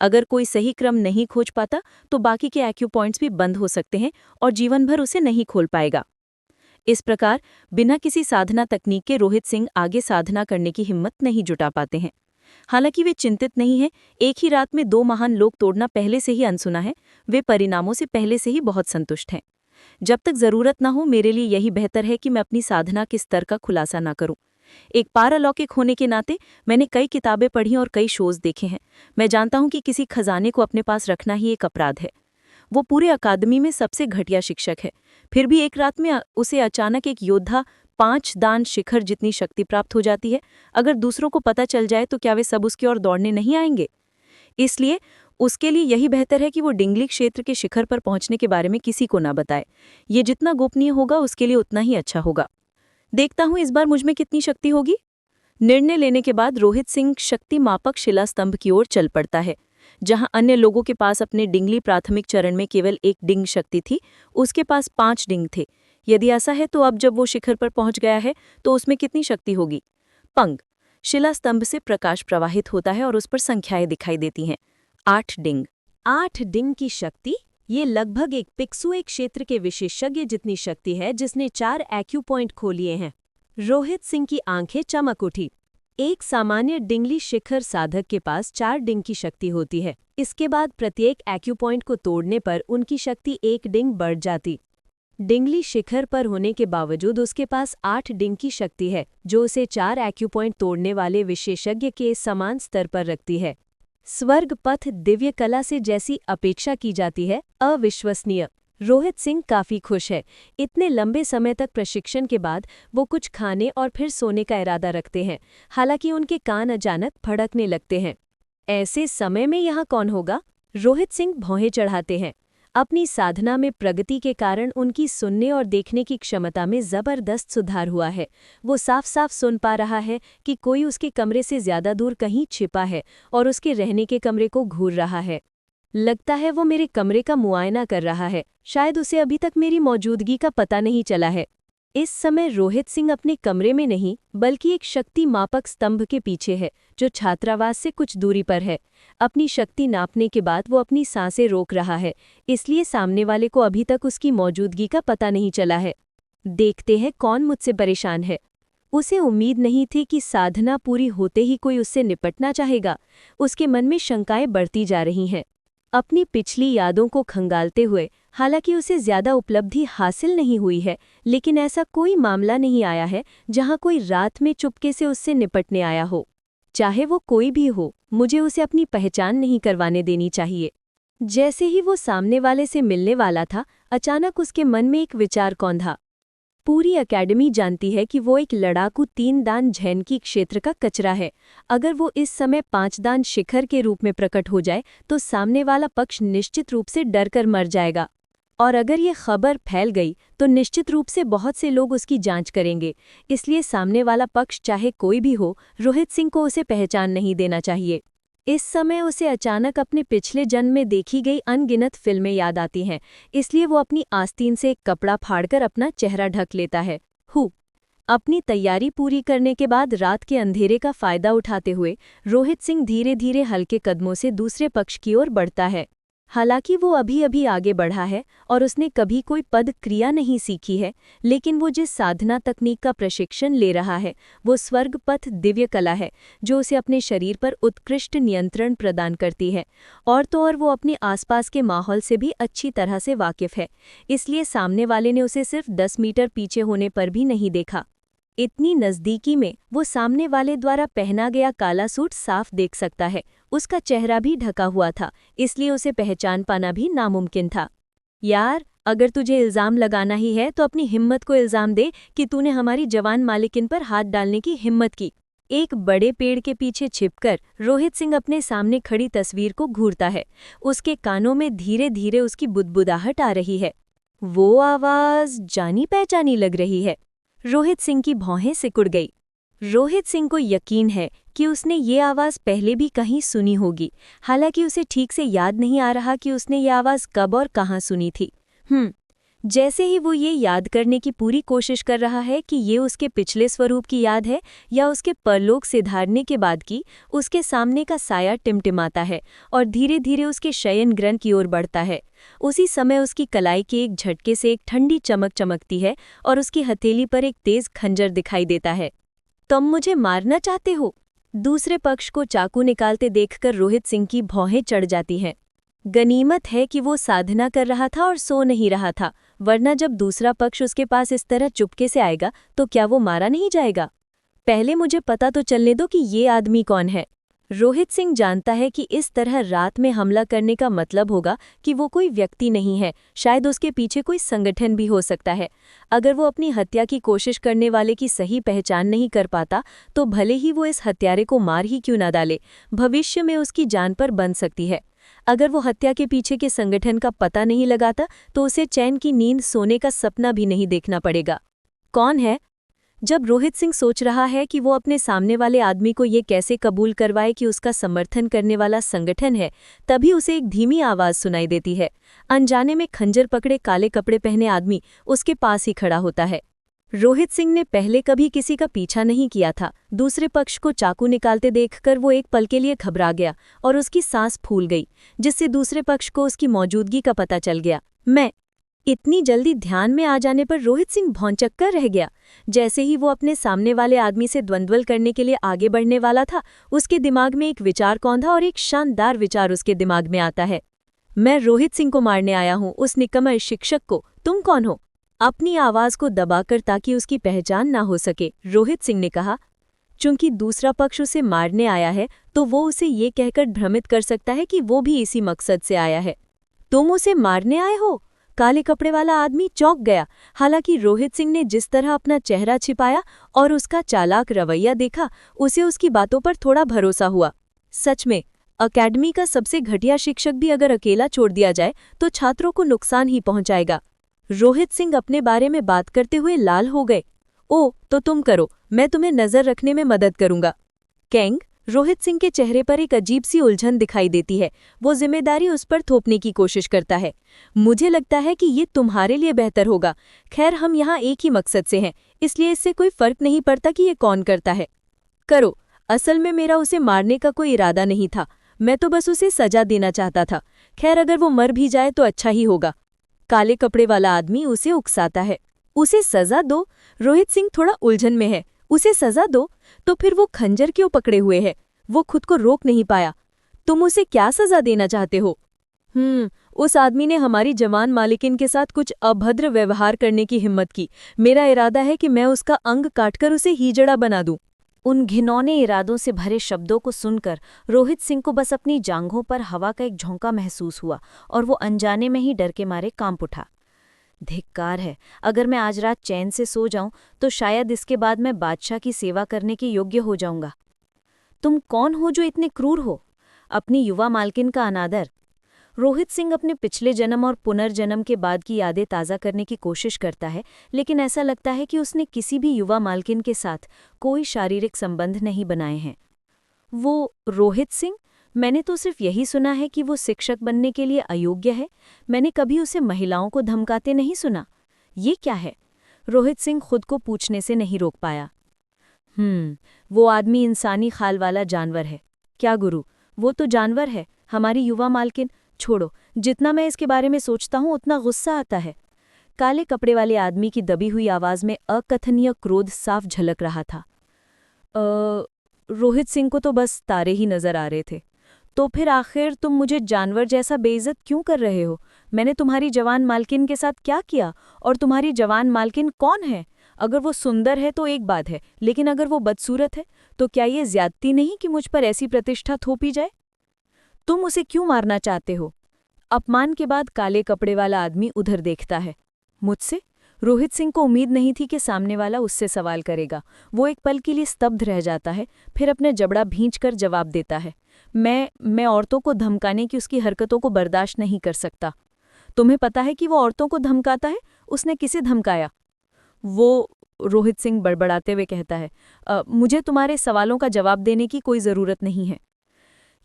अगर कोई सही क्रम नहीं खोज पाता, तो बाकी के एक्यू पॉइंट्स भी बंद हो सकते हैं और जीवन भर उसे नहीं खोल पाएगा। इस प्रकार बिना किसी साधना तकनीक के रोहित सिंह आगे साधना करने की हिम्मत नहीं जुटा पाते हैं। हालांकि वे चिंतित नहीं हैं। एक ही रात में 2 महान लोक तोड़ना पहले से ही अनसुना है। वे परिणामों से पहले से ही बहुत संतुष्ट हैं। जब तक जरूरत ना हो, मेरे लिए यही बेहतर है कि मैं अपनी साधना के स्तर का खुलासा ना करूं। एक पारलौकिक होने के नाते मैंने कई किताबें पढ़ी और कई शोज देखे हैं। मैं जानता हूं कि किसी खजाने को अपने पास रखना ही एक अपराध है। वो पूरे अकादमी में सबसे घटिया शिक्षक है। फिर भी एक रात में उसे अचानक एक योद्धा 5 दान शिखर जितनी शक्ति प्राप्त हो जाती है। अगर दूसरों को पता चल जाए तो क्या वे सब उसकी ओर दौड़ने नहीं आएंगे? इसलिए उसके लिए यही बेहतर है कि वो डिंगली क्षेत्र के शिखर पर पहुंचने के बारे में किसी को ना बताए। ये जितना गोपनीय होगा उसके लिए उतना ही अच्छा होगा। देखता हूं इस बार मुझमें कितनी शक्ति होगी। निर्णय लेने के बाद रोहित सिंह शक्ति मापक शिला स्तंभ की ओर चल पड़ता है। जहां अन्य लोगों के पास अपने डिंगली प्राथमिक चरण में केवल 1 डिंग शक्ति थी, उसके पास 5 डिंग थे। यदि ऐसा है तो अब जब वो शिखर पर पहुंच गया है तो उसमें कितनी शक्ति होगी? पंग! शिला स्तंभ से प्रकाश प्रवाहित होता है और उस पर संख्याएं दिखाई देती हैं। 8 डिंग। 8 डिंग की शक्ति, ये लगभग एक पिक्सुए क्षेत्र के विशेषज्ञ जितनी शक्ति है जिसने 4 एक्यू पॉइंट खोलिए हैं। रोहित सिंह की आंखें चमक उठी। एक सामान्य डिंगली शिखर साधक के पास 4 डिंग की शक्ति होती है। इसके बाद प्रत्येक एक्यू पॉइंट को तोड़ने पर उनकी शक्ति 1 डिंग बढ़ जाती। डिंगली शिखर पर होने के बावजूद उसके पास 8 डिंग की शक्ति है, जो उसे 4 एक्यू पॉइंट तोड़ने वाले विशेषज्ञ के समान स्तर पर रखती है। स्वर्ग पथ दिव्य कला से जैसी अपेक्षा की जाती है, अविश्वसनीय। रोहित सिंह काफी खुश है। इतने लंबे समय तक प्रशिक्षण के बाद वो कुछ खाने और फिर सोने का इरादा रखते हैं। हालांकि उनके कान अचानक फड़कने लगते हैं। ऐसे समय में यहाँ कौन होगा? रोहित सिंह भौहें चढ़ाते हैं। अपनी साधना में प्रगति के कारण उनकी सुनने और देखने की क्षमता में जबरदस्त सुधार हुआ है। वो साफ साफ सुन पा रहा है कि कोई उसके कमरे से ज्यादा दूर कहीं छिपा है और उसके रहने के कमरे को घूर रहा है। लगता है वो मेरे कमरे का मुआयना कर रहा है, शायद उसे अभी तक मेरी मौजूदगी का पता नहीं चला है। इस समय रोहित सिंह अपने कमरे में नहीं बल्कि एक शक्ति मापक स्तंभ के पीछे है, जो छात्रावास से कुछ दूरी पर है। अपनी शक्ति नापने के बाद वो अपनी सांसें रोक रहा है, इसलिए सामने वाले को अभी तक उसकी मौजूदगी का पता नहीं चला है। देखते हैं कौन मुझसे परेशान है। उसे उम्मीद नहीं थी कि साधना पूरी होते ही कोई उससे निपटना चाहेगा। उसके मन में शंकाएं बढ़ती जा रही हैं। अपनी पिछली यादों को खंगालते हुए, हालांकि उसे ज्यादा उपलब्धि हासिल नहीं हुई है, लेकिन ऐसा कोई मामला नहीं आया है जहां कोई रात में चुपके से उससे निपटने आया हो। चाहे वो कोई भी हो, मुझे उसे अपनी पहचान नहीं करवाने देनी चाहिए। जैसे ही वो सामने वाले से मिलने वाला था, अचानक उसके मन में एक विचार कौंधा। पूरी एकेडमी जानती है कि वो एक लड़ाकू 3 दान झैनकी क्षेत्र का कचरा है। अगर वो इस समय 5 दान शिखर के रूप में प्रकट हो जाए तो सामने वाला पक्ष निश्चित रूप से डर कर मर जाएगा। और अगर ये खबर फैल गई तो निश्चित रूप से बहुत से लोग उसकी जांच करेंगे। इसलिए सामने वाला पक्ष चाहे कोई भी हो, रोहित सिंह को उसे पहचान नहीं देना चाहिए। इस समय उसे अचानक अपने पिछले जन्म में देखी गई अनगिनत फिल्में याद आती हैं, इसलिए वो अपनी आस्तीन से एक कपड़ा फाड़कर अपना चेहरा ढक लेता है। अपनी तैयारी पूरी करने के बाद रात के अंधेरे का फायदा उठाते हुए रोहित सिंह धीरे धीरे हल्के कदमों से दूसरे पक्ष की ओर बढ़ता है। हालांकि वो अभी अभी आगे बढ़ा है और उसने कभी कोई पद क्रिया नहीं सीखी है, लेकिन वो जिस साधना तकनीक का प्रशिक्षण ले रहा है वो स्वर्ग पथ दिव्य कला है, जो उसे अपने शरीर पर उत्कृष्ट नियंत्रण प्रदान करती है। और तो और वो अपने आसपास के माहौल से भी अच्छी तरह से वाकिफ है, इसलिए सामने वाले ने उसे सिर्फ 10 मीटर पीछे होने पर भी नहीं देखा। इतनी नज़दीकी में वो सामने वाले द्वारा पहना गया काला सूट साफ देख सकता है। उसका चेहरा भी ढका हुआ था, इसलिए उसे पहचान पाना भी नामुमकिन था। यार, अगर तुझे इल्ज़ाम लगाना ही है तो अपनी हिम्मत को इल्ज़ाम दे कि तूने हमारी जवान मालिकिन पर हाथ डालने की हिम्मत की। एक बड़े पेड़ के पीछे छिपकर रोहित सिंह अपने सामने खड़ी तस्वीर को घूरता है। उसके कानों में धीरे धीरे उसकी बुदबुदाहट आ रही है। वो आवाज़ जानी पहचानी लग रही है। रोहित सिंह की भौहें सिकुड़ गई। रोहित सिंह को यकीन है कि उसने ये आवाज़ पहले भी कहीं सुनी होगी, हालांकि उसे ठीक से याद नहीं आ रहा कि उसने ये आवाज़ कब और कहाँ सुनी थी। जैसे ही वो ये याद करने की पूरी कोशिश कर रहा है कि ये उसके पिछले स्वरूप की याद है या उसके परलोक से धारने के बाद की, उसके सामने का साया टिमटिमाता है और धीरे धीरे उसके शयन ग्रह की ओर बढ़ता है। उसी समय उसकी कलाई के एक झटके से एक ठंडी चमक चमकती है और उसकी हथेली पर एक तेज खंजर दिखाई देता है। तुम मुझे मारना चाहते हो? दूसरे पक्ष को चाकू निकालते देखकर रोहित सिंह की भौहें चढ़ जाती हैं। गनीमत है कि वो साधना कर रहा था और सो नहीं रहा था, वरना जब दूसरा पक्ष उसके पास इस तरह चुपके से आएगा तो क्या वो मारा नहीं जाएगा? पहले मुझे पता तो चलने दो कि ये आदमी कौन है। रोहित सिंह जानता है कि इस तरह रात में हमला करने का मतलब होगा कि वो कोई व्यक्ति नहीं है, शायद उसके पीछे कोई संगठन भी हो सकता है। अगर वो अपनी हत्या की कोशिश करने वाले की सही पहचान नहीं कर पाता तो भले ही वो इस हत्यारे को मार ही क्यों ना डाले, भविष्य में उसकी जान पर बन सकती है। अगर वो हत्या के पीछे के संगठन का पता नहीं लगाता तो उसे चैन की नींद सोने का सपना भी नहीं देखना पड़ेगा। कौन है? जब रोहित सिंह सोच रहा है कि वो अपने सामने वाले आदमी को ये कैसे कबूल करवाए कि उसका समर्थन करने वाला संगठन है, तभी उसे एक धीमी आवाज़ सुनाई देती है। अनजाने में खंजर पकड़े काले कपड़े पहने आदमी उसके पास ही खड़ा होता है। रोहित सिंह ने पहले कभी किसी का पीछा नहीं किया था। दूसरे पक्ष को चाकू निकालते देखकर वो एक पल के लिए घबरा गया और उसकी सांस फूल गई, जिससे दूसरे पक्ष को उसकी मौजूदगी का पता चल गया। मैं इतनी जल्दी ध्यान में आ जाने पर रोहित सिंह भौंचक्कर रह गया। जैसे ही वो अपने सामने वाले आदमी से द्वंद्वल करने के लिए आगे बढ़ने वाला था, उसके दिमाग में एक विचार कौंधा और एक शानदार विचार उसके दिमाग में आता है। मैं रोहित सिंह को मारने आया हूँ, उस निकम्मे शिक्षक को। तुम कौन हो? अपनी आवाज को दबाकर ताकि उसकी पहचान ना हो सके, रोहित सिंह ने कहा। चूंकि दूसरा पक्ष उसे मारने आया है तो वो उसे ये कहकर भ्रमित कर सकता है कि वो भी इसी मकसद से आया है। तुम उसे मारने आए हो? काले कपड़े वाला आदमी चौंक गया। हालांकि रोहित सिंह ने जिस तरह अपना चेहरा छिपाया और उसका चालाक रवैया देखा, उसे उसकी बातों पर थोड़ा भरोसा हुआ। सच में अकेडमी का सबसे घटिया शिक्षक भी अगर अकेला छोड़ दिया जाए तो छात्रों को नुकसान ही पहुंचाएगा। रोहित सिंह अपने बारे में बात करते हुए लाल हो गए। ओ, तो तुम करो, मैं तुम्हें नजर रखने में मदद करूंगा। कैंग, रोहित सिंह के चेहरे पर एक अजीब सी उलझन दिखाई देती है। वो जिम्मेदारी उस पर थोपने की कोशिश करता है। मुझे लगता है कि ये तुम्हारे लिए बेहतर होगा। खैर, हम यहाँ एक ही मकसद से हैं, इसलिए इससे कोई फर्क नहीं पड़ता कि ये कौन करता है। करो। असल में मेरा उसे मारने का कोई इरादा नहीं था, मैं तो बस उसे सजा देना चाहता था। खैर, अगर वो मर भी जाए तो अच्छा ही होगा। काले कपड़े वाला आदमी उसे उकसाता है। उसे सजा दो? रोहित सिंह थोड़ा उलझन में है। उसे सजा दो? तो फिर वो खंजर क्यों पकड़े हुए है? वो खुद को रोक नहीं पाया। तुम उसे क्या सजा देना चाहते हो? उस आदमी ने हमारी जवान मालिकिन के साथ कुछ अभद्र व्यवहार करने की हिम्मत की। मेरा इरादा है कि मैं उसका अंग काटकर उसे हीजड़ा बना दूं। उन घिनौने इरादों से भरे शब्दों को सुनकर रोहित सिंह को बस अपनी जांघों पर हवा का एक झोंका महसूस हुआ और वो अनजाने में ही डर के मारे कांप उठा। धिक्कार है, अगर मैं आज रात चैन से सो जाऊं तो शायद इसके बाद मैं बादशाह की सेवा करने के योग्य हो जाऊंगा। तुम कौन हो जो इतने क्रूर हो? अपनी युवा मालकिन का अनादर। रोहित सिंह अपने पिछले जन्म और पुनर्जन्म के बाद की यादें ताज़ा करने की कोशिश करता है, लेकिन ऐसा लगता है कि उसने किसी भी युवा मालकिन के साथ कोई शारीरिक संबंध नहीं बनाए हैं। वो रोहित सिंह? मैंने तो सिर्फ यही सुना है कि वो शिक्षक बनने के लिए अयोग्य है। मैंने कभी उसे महिलाओं को धमकाते नहीं सुना। ये क्या है? रोहित सिंह खुद को पूछने से नहीं रोक पाया। वो आदमी इंसानी खाल वाला जानवर है। क्या गुरु, वो तो जानवर है, हमारी युवा मालकिन। छोड़ो, जितना मैं इसके बारे में सोचता हूँ उतना गुस्सा आता है। काले कपड़े वाले आदमी की दबी हुई आवाज में अकथनीय क्रोध साफ झलक रहा था। रोहित सिंह को तो बस तारे ही नजर आ रहे थे। तो फिर आखिर तुम मुझे जानवर जैसा बेइज्जत क्यों कर रहे हो? मैंने तुम्हारी जवान मालकिन के साथ क्या किया? और तुम्हारी जवान मालकिन कौन है? अगर वो सुंदर है तो एक बात है, लेकिन अगर वो बदसूरत है तो क्या ये ज्यादती नहीं कि मुझ पर ऐसी प्रतिष्ठा थोपी जाए? तुम उसे क्यों मारना चाहते हो? अपमान के बाद काले कपड़े वाला आदमी उधर देखता है। मुझसे? रोहित सिंह को उम्मीद नहीं थी कि सामने वाला उससे सवाल करेगा। वो एक पल के लिए स्तब्ध रह जाता है, फिर अपने जबड़ा भींचकर जवाब देता है। मैं औरतों को धमकाने की उसकी हरकतों को बर्दाश्त नहीं कर सकता। तुम्हें पता है कि वो औरतों को धमकाता है? उसने किसे धमकाया? वो, रोहित सिंह बड़बड़ाते हुए कहता है, मुझे तुम्हारे सवालों का जवाब देने की कोई ज़रूरत नहीं है।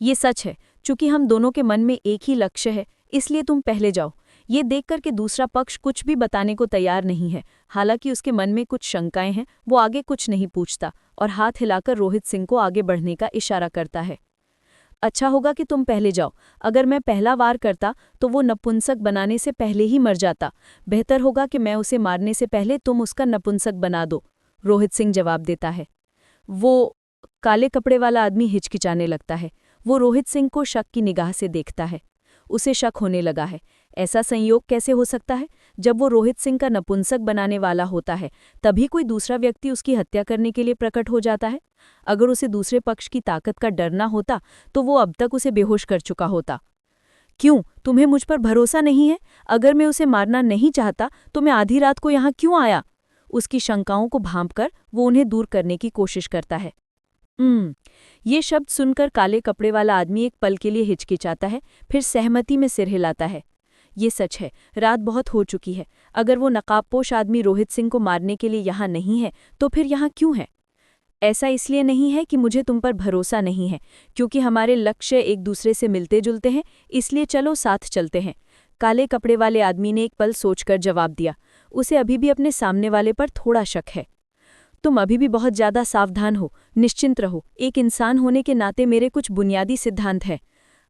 ये सच है, चूंकि हम दोनों के मन में एक ही लक्ष्य है, इसलिए तुम पहले जाओ। ये देखकर कि दूसरा पक्ष कुछ भी बताने को तैयार नहीं है, हालांकि उसके मन में कुछ शंकाएं हैं, वो आगे कुछ नहीं पूछता और हाथ हिलाकर रोहित सिंह को आगे बढ़ने का इशारा करता है। अच्छा होगा कि तुम पहले जाओ। अगर मैं पहला वार करता तो वो नपुंसक बनाने से पहले ही मर जाता। बेहतर होगा कि मैं उसे मारने से पहले तुम उसका नपुंसक बना दो, रोहित सिंह जवाब देता है। वो, काले कपड़े वाला आदमी हिचकिचाने लगता है। वो रोहित सिंह को शक की निगाह से देखता है। उसे शक होने लगा है। ऐसा संयोग कैसे हो सकता है? जब वो रोहित सिंह का नपुंसक बनाने वाला होता है तभी कोई दूसरा व्यक्ति उसकी हत्या करने के लिए प्रकट हो जाता है। अगर उसे दूसरे पक्ष की ताकत का डर ना होता तो वो अब तक उसे बेहोश कर चुका होता। क्यों, तुम्हें मुझ पर भरोसा नहीं है? अगर मैं उसे मारना नहीं चाहता तो मैं आधी रात को यहाँ क्यों आया? उसकी शंकाओं को भांपकर वो उन्हें दूर करने की कोशिश करता है। ये शब्द सुनकर काले कपड़े वाला आदमी एक पल के लिए हिचकिचाता है, फिर सहमति में सिर हिलाता है। ये सच है, रात बहुत हो चुकी है। अगर वो नकाबपोश आदमी रोहित सिंह को मारने के लिए यहाँ नहीं है तो फिर यहाँ क्यों है? ऐसा इसलिए नहीं है कि मुझे तुम पर भरोसा नहीं है, क्योंकि हमारे लक्ष्य एक दूसरे से मिलते जुलते हैं, इसलिए चलो साथ चलते हैं। काले कपड़े वाले आदमी ने एक पल सोचकर जवाब दिया। उसे अभी भी अपने सामने वाले पर थोड़ा शक है। तुम अभी भी बहुत ज्यादा सावधान हो, निश्चिंत रहो। एक इंसान होने के नाते मेरे कुछ बुनियादी सिद्धांत हैं।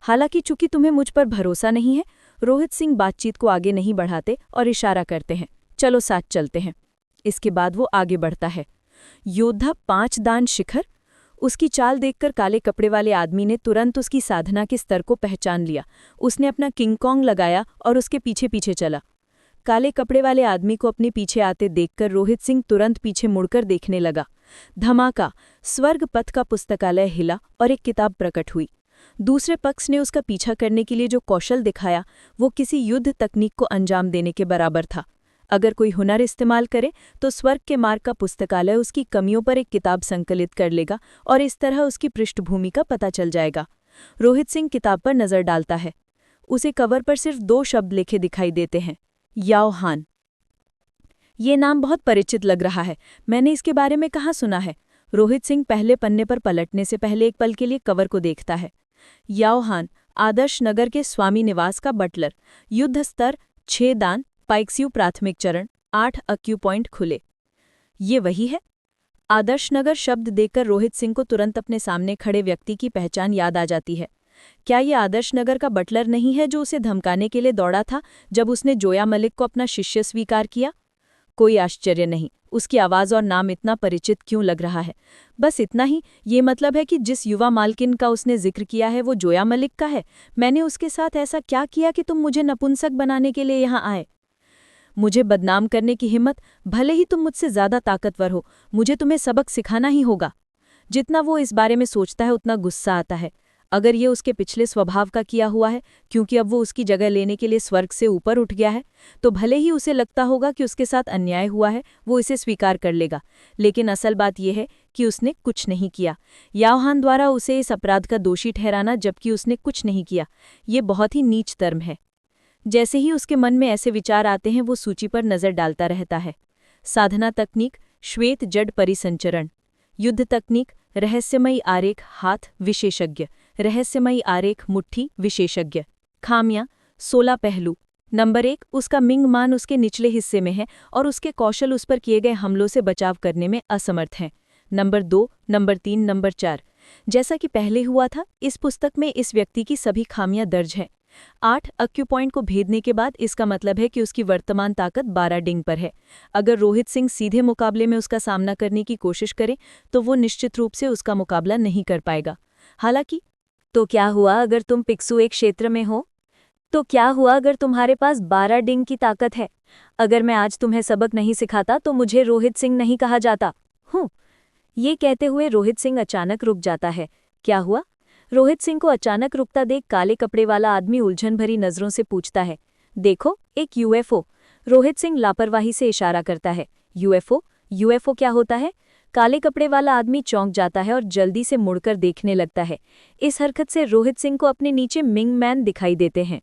हालांकि चूंकि तुम्हें मुझ पर भरोसा नहीं है, रोहित सिंह बातचीत को आगे नहीं बढ़ाते और इशारा करते हैं, चलो साथ चलते हैं। इसके बाद वो आगे बढ़ता है। योद्धा 5 दान शिखर? उसकी चाल देखकर काले कपड़े वाले आदमी ने तुरंत उसकी साधना के स्तर को पहचान लिया। उसने अपना किंग-कॉन्ग लगाया और उसके पीछे पीछे चला। काले कपड़े वाले आदमी को अपने पीछे आते देखकर रोहित सिंह तुरंत पीछे मुड़कर देखने लगा। धमाका! स्वर्ग पथ का पुस्तकालय हिला और एक किताब प्रकट हुई। दूसरे पक्ष ने उसका पीछा करने के लिए जो कौशल दिखाया वो किसी युद्ध तकनीक को अंजाम देने के बराबर था। अगर कोई हुनर इस्तेमाल करे तो स्वर्ग के मार्ग का पुस्तकालय उसकी कमियों पर एक किताब संकलित कर लेगा और इस तरह उसकी पृष्ठभूमि का पता चल जाएगा। रोहित सिंह किताब पर नजर डालता है। उसे कवर पर सिर्फ 2 शब्द लिखे दिखाई देते हैं, याओ हान। ये नाम बहुत परिचित लग रहा है, मैंने इसके बारे में कहाँ सुना है। रोहित सिंह पहले पन्ने पर पलटने से पहले एक पल के लिए कवर को देखता है। याओ हान, आदर्श नगर के स्वामी निवास का बटलर, युद्ध स्तर 6 दान, पाइक्स्यू प्राथमिक चरण, 8 अक्यू पॉइंट खुले। ये वही है? आदर्श नगर शब्द देखकर रोहित सिंह को तुरंत अपने सामने खड़े व्यक्ति की पहचान याद आ जाती है। क्या ये आदर्श नगर का बटलर नहीं है जो उसे धमकाने के लिए दौड़ा था जब उसने जोया मलिक को अपना शिष्य स्वीकार किया? कोई आश्चर्य नहीं, उसकी आवाज़ और नाम इतना परिचित क्यों लग रहा है। बस इतना ही, ये मतलब है कि जिस युवा मालकिन का उसने जिक्र किया है वो जोया मलिक का है। मैंने उसके साथ ऐसा क्या किया कि तुम मुझे नपुंसक बनाने के लिए यहाँ आए? मुझे बदनाम करने की हिम्मत, भले ही तुम मुझसे ज़्यादा ताकतवर हो, मुझे तुम्हें सबक सिखाना ही होगा। जितना वो इस बारे में सोचता है उतना गुस्सा आता है। अगर ये उसके पिछले स्वभाव का किया हुआ है, क्योंकि अब वो उसकी जगह लेने के लिए स्वर्ग से ऊपर उठ गया है, तो भले ही उसे लगता होगा कि उसके साथ अन्याय हुआ है, वो इसे स्वीकार कर लेगा। लेकिन असल बात यह है कि उसने कुछ नहीं किया। याओ हान द्वारा उसे इस अपराध का दोषी ठहराना जबकि उसने कुछ नहीं किया, ये बहुत ही नीच धर्म है। जैसे ही उसके मन में ऐसे विचार आते हैं वो सूची पर नजर डालता रहता है। साधना तकनीक, श्वेत जड़ परिसंचरण। युद्ध तकनीक, रहस्यमयी आरेख हाथ विशेषज्ञ, रहस्यमयी आरेख मुट्ठी विशेषज्ञ। खामियां, 16 पहलू। नंबर 1, उसका मिंग मान उसके निचले हिस्से में है और उसके कौशल उस पर किए गए हमलों से बचाव करने में असमर्थ हैं। Number 2, number 3, number 4। जैसा कि पहले हुआ था, इस पुस्तक में इस व्यक्ति की सभी खामियां दर्ज हैं। 8 अक्यूपॉइंट को भेदने के बाद इसका मतलब है कि उसकी वर्तमान ताकत 12 डिंग पर है। अगर रोहित सिंह सीधे मुकाबले में उसका सामना करने की कोशिश करे तो वो निश्चित रूप से उसका मुकाबला नहीं कर पाएगा। हालांकि तो क्या हुआ अगर तुम पिक्सू एक क्षेत्र में हो? तो क्या हुआ अगर तुम्हारे पास 12 डिंग की ताकत है? अगर मैं आज तुम्हें सबक नहीं सिखाता तो मुझे रोहित सिंह नहीं कहा जाता। ये कहते हुए रोहित सिंह अचानक रुक जाता है। क्या हुआ? रोहित सिंह को अचानक रुकता देख काले कपड़े वाला आदमी उलझन भरी नजरों से पूछता है, देखो, एक यूएफओ। रोहित सिंह लापरवाही से इशारा करता है। यूएफओ? यूएफओ क्या होता है? काले कपड़े वाला आदमी चौंक जाता है और जल्दी से मुड़कर देखने लगता है। इस हरकत से रोहित सिंह को अपने नीचे मिंग मैन दिखाई देते हैं।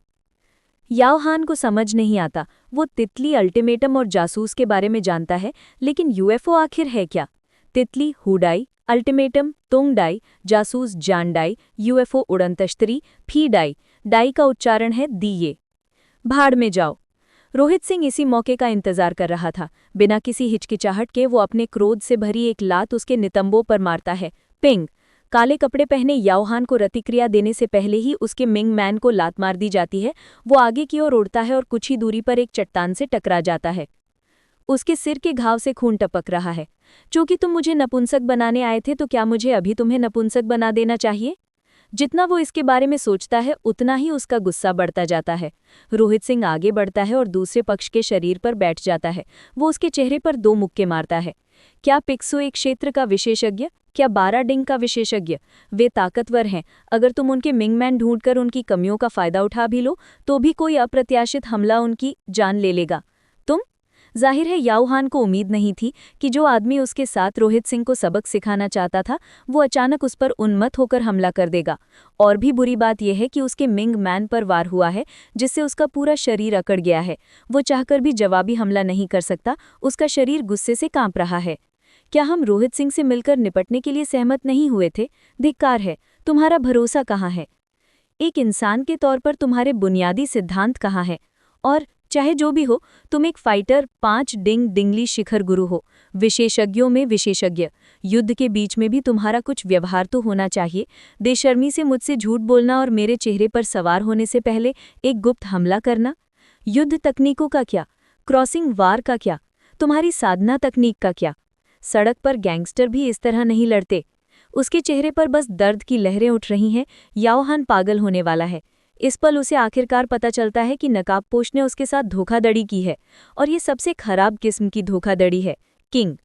याओ हान को समझ नहीं आता। वो तितली, अल्टीमेटम और जासूस के बारे में जानता है, लेकिन यूएफओ आखिर है क्या? तितली हुडाई, अल्टीमेटम तुंगडाई, जासूस जानडाई, यूएफओ उड़नतश्तरी फीडाई। डाई का उच्चारण है दिए। भाड़ में जाओ। रोहित सिंह इसी मौके का इंतजार कर रहा था। बिना किसी हिचकिचाहट के वो अपने क्रोध से भरी एक लात उसके नितंबों पर मारता है। पिंग! काले कपड़े पहने याओ हान को प्रतिक्रिया देने से पहले ही उसके मिंग मैन को लात मार दी जाती है। वो आगे की ओर उड़ता है और कुछ ही दूरी पर एक चट्टान से टकरा जाता है। उसके सिर के घाव से खून टपक रहा है। चूंकि तुम मुझे नपुंसक बनाने आए थे तो क्या मुझे अभी तुम्हें नपुंसक बना देना चाहिए? जितना वो इसके बारे में सोचता है उतना ही उसका गुस्सा बढ़ता जाता है। रोहित सिंह आगे बढ़ता है और दूसरे पक्ष के शरीर पर बैठ जाता है। वो उसके चेहरे पर 2 मुक्के मारता है। क्या पिक्सू एक क्षेत्र का विशेषज्ञ? क्या 12 डिंग का विशेषज्ञ? वे ताकतवर हैं। अगर तुम उनके मिंगमैन ढूंढकर उनकी कमियों का फायदा उठा भी लो तो भी कोई अप्रत्याशित हमला उनकी जान ले लेगा। तुम? जाहिर है याओ हान को उम्मीद नहीं थी कि जो आदमी उसके साथ रोहित सिंह को सबक सिखाना चाहता था वो अचानक उस पर उन्मत्त होकर हमला कर देगा। और भी बुरी बात यह है कि उसके मिंग मैन पर वार हुआ है जिससे उसका पूरा शरीर अकड़ गया है। वो चाहकर भी जवाबी हमला नहीं कर सकता, उसका शरीर गुस्से से कांप रहा है। क्या हम रोहित सिंह से मिलकर निपटने के लिए सहमत नहीं हुए थे? धिक्कार है, तुम्हारा भरोसा कहाँ है? एक इंसान के तौर पर तुम्हारे बुनियादी सिद्धांत कहाँ है? और चाहे जो भी हो, तुम एक फाइटर, 5 डिंग डिंगली शिखर गुरु हो, विशेषज्ञों में विशेषज्ञ। युद्ध के बीच में भी तुम्हारा कुछ व्यवहार तो होना चाहिए। बेशर्मी से मुझसे झूठ बोलना और मेरे चेहरे पर सवार होने से पहले एक गुप्त हमला करना। युद्ध तकनीकों का क्या? क्रॉसिंग वार का क्या? तुम्हारी साधना तकनीक का क्या? सड़क पर गैंगस्टर भी इस तरह नहीं लड़ते। उसके चेहरे पर बस दर्द की लहरें उठ रही हैं। याओ हान पागल होने वाला है। इस पल उसे आखिरकार पता चलता है कि नकाबपोश ने उसके साथ धोखाधड़ी की है, और ये सबसे खराब किस्म की धोखाधड़ी है। किंग,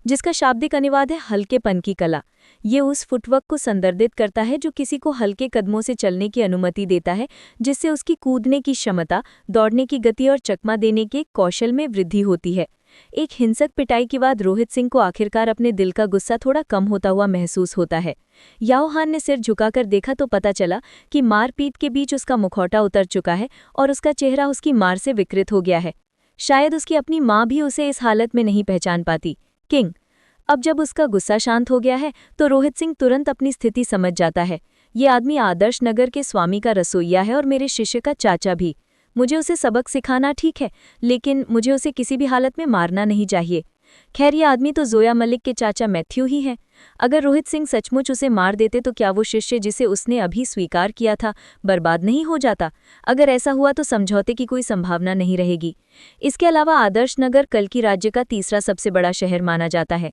जिसका शाब्दिक अनुवाद है हल्केपन की कला। ये उस फुटवर्क को संदर्भित करता है जो किसी को हल्के कदमों से चलने की अनुमति देता है, जिससे उसकी कूदने की क्षमता, दौड़ने की गति और चकमा देने के कौशल में वृद्धि होती है। एक हिंसक पिटाई के बाद रोहित सिंह को आखिरकार अपने दिल का गुस्सा थोड़ा कम होता हुआ महसूस होता है। याओ हान ने सिर झुकाकर देखा तो पता चला कि मारपीट के बीच उसका मुखौटा उतर चुका है और उसका चेहरा उसकी मार से विकृत हो गया है। शायद उसकी अपनी माँ भी उसे इस हालत में नहीं पहचान पाती। किंग। अब जब उसका गुस्सा शांत हो गया है तो रोहित सिंह तुरंत अपनी स्थिति समझ जाता है। ये आदमी आदर्श नगर के स्वामी का रसोइया है और मेरे शिष्य का चाचा भी। मुझे उसे सबक सिखाना ठीक है, लेकिन मुझे उसे किसी भी हालत में मारना नहीं चाहिए। खैर, ये आदमी तो जोया मलिक के चाचा मैथ्यू ही हैं। अगर रोहित सिंह सचमुच उसे मार देते तो क्या वो शिष्य जिसे उसने अभी स्वीकार किया था बर्बाद नहीं हो जाता? अगर ऐसा हुआ तो समझौते की कोई संभावना नहीं रहेगी। इसके अलावा आदर्श नगर कल की राज्य का तीसरा सबसे बड़ा शहर माना जाता है।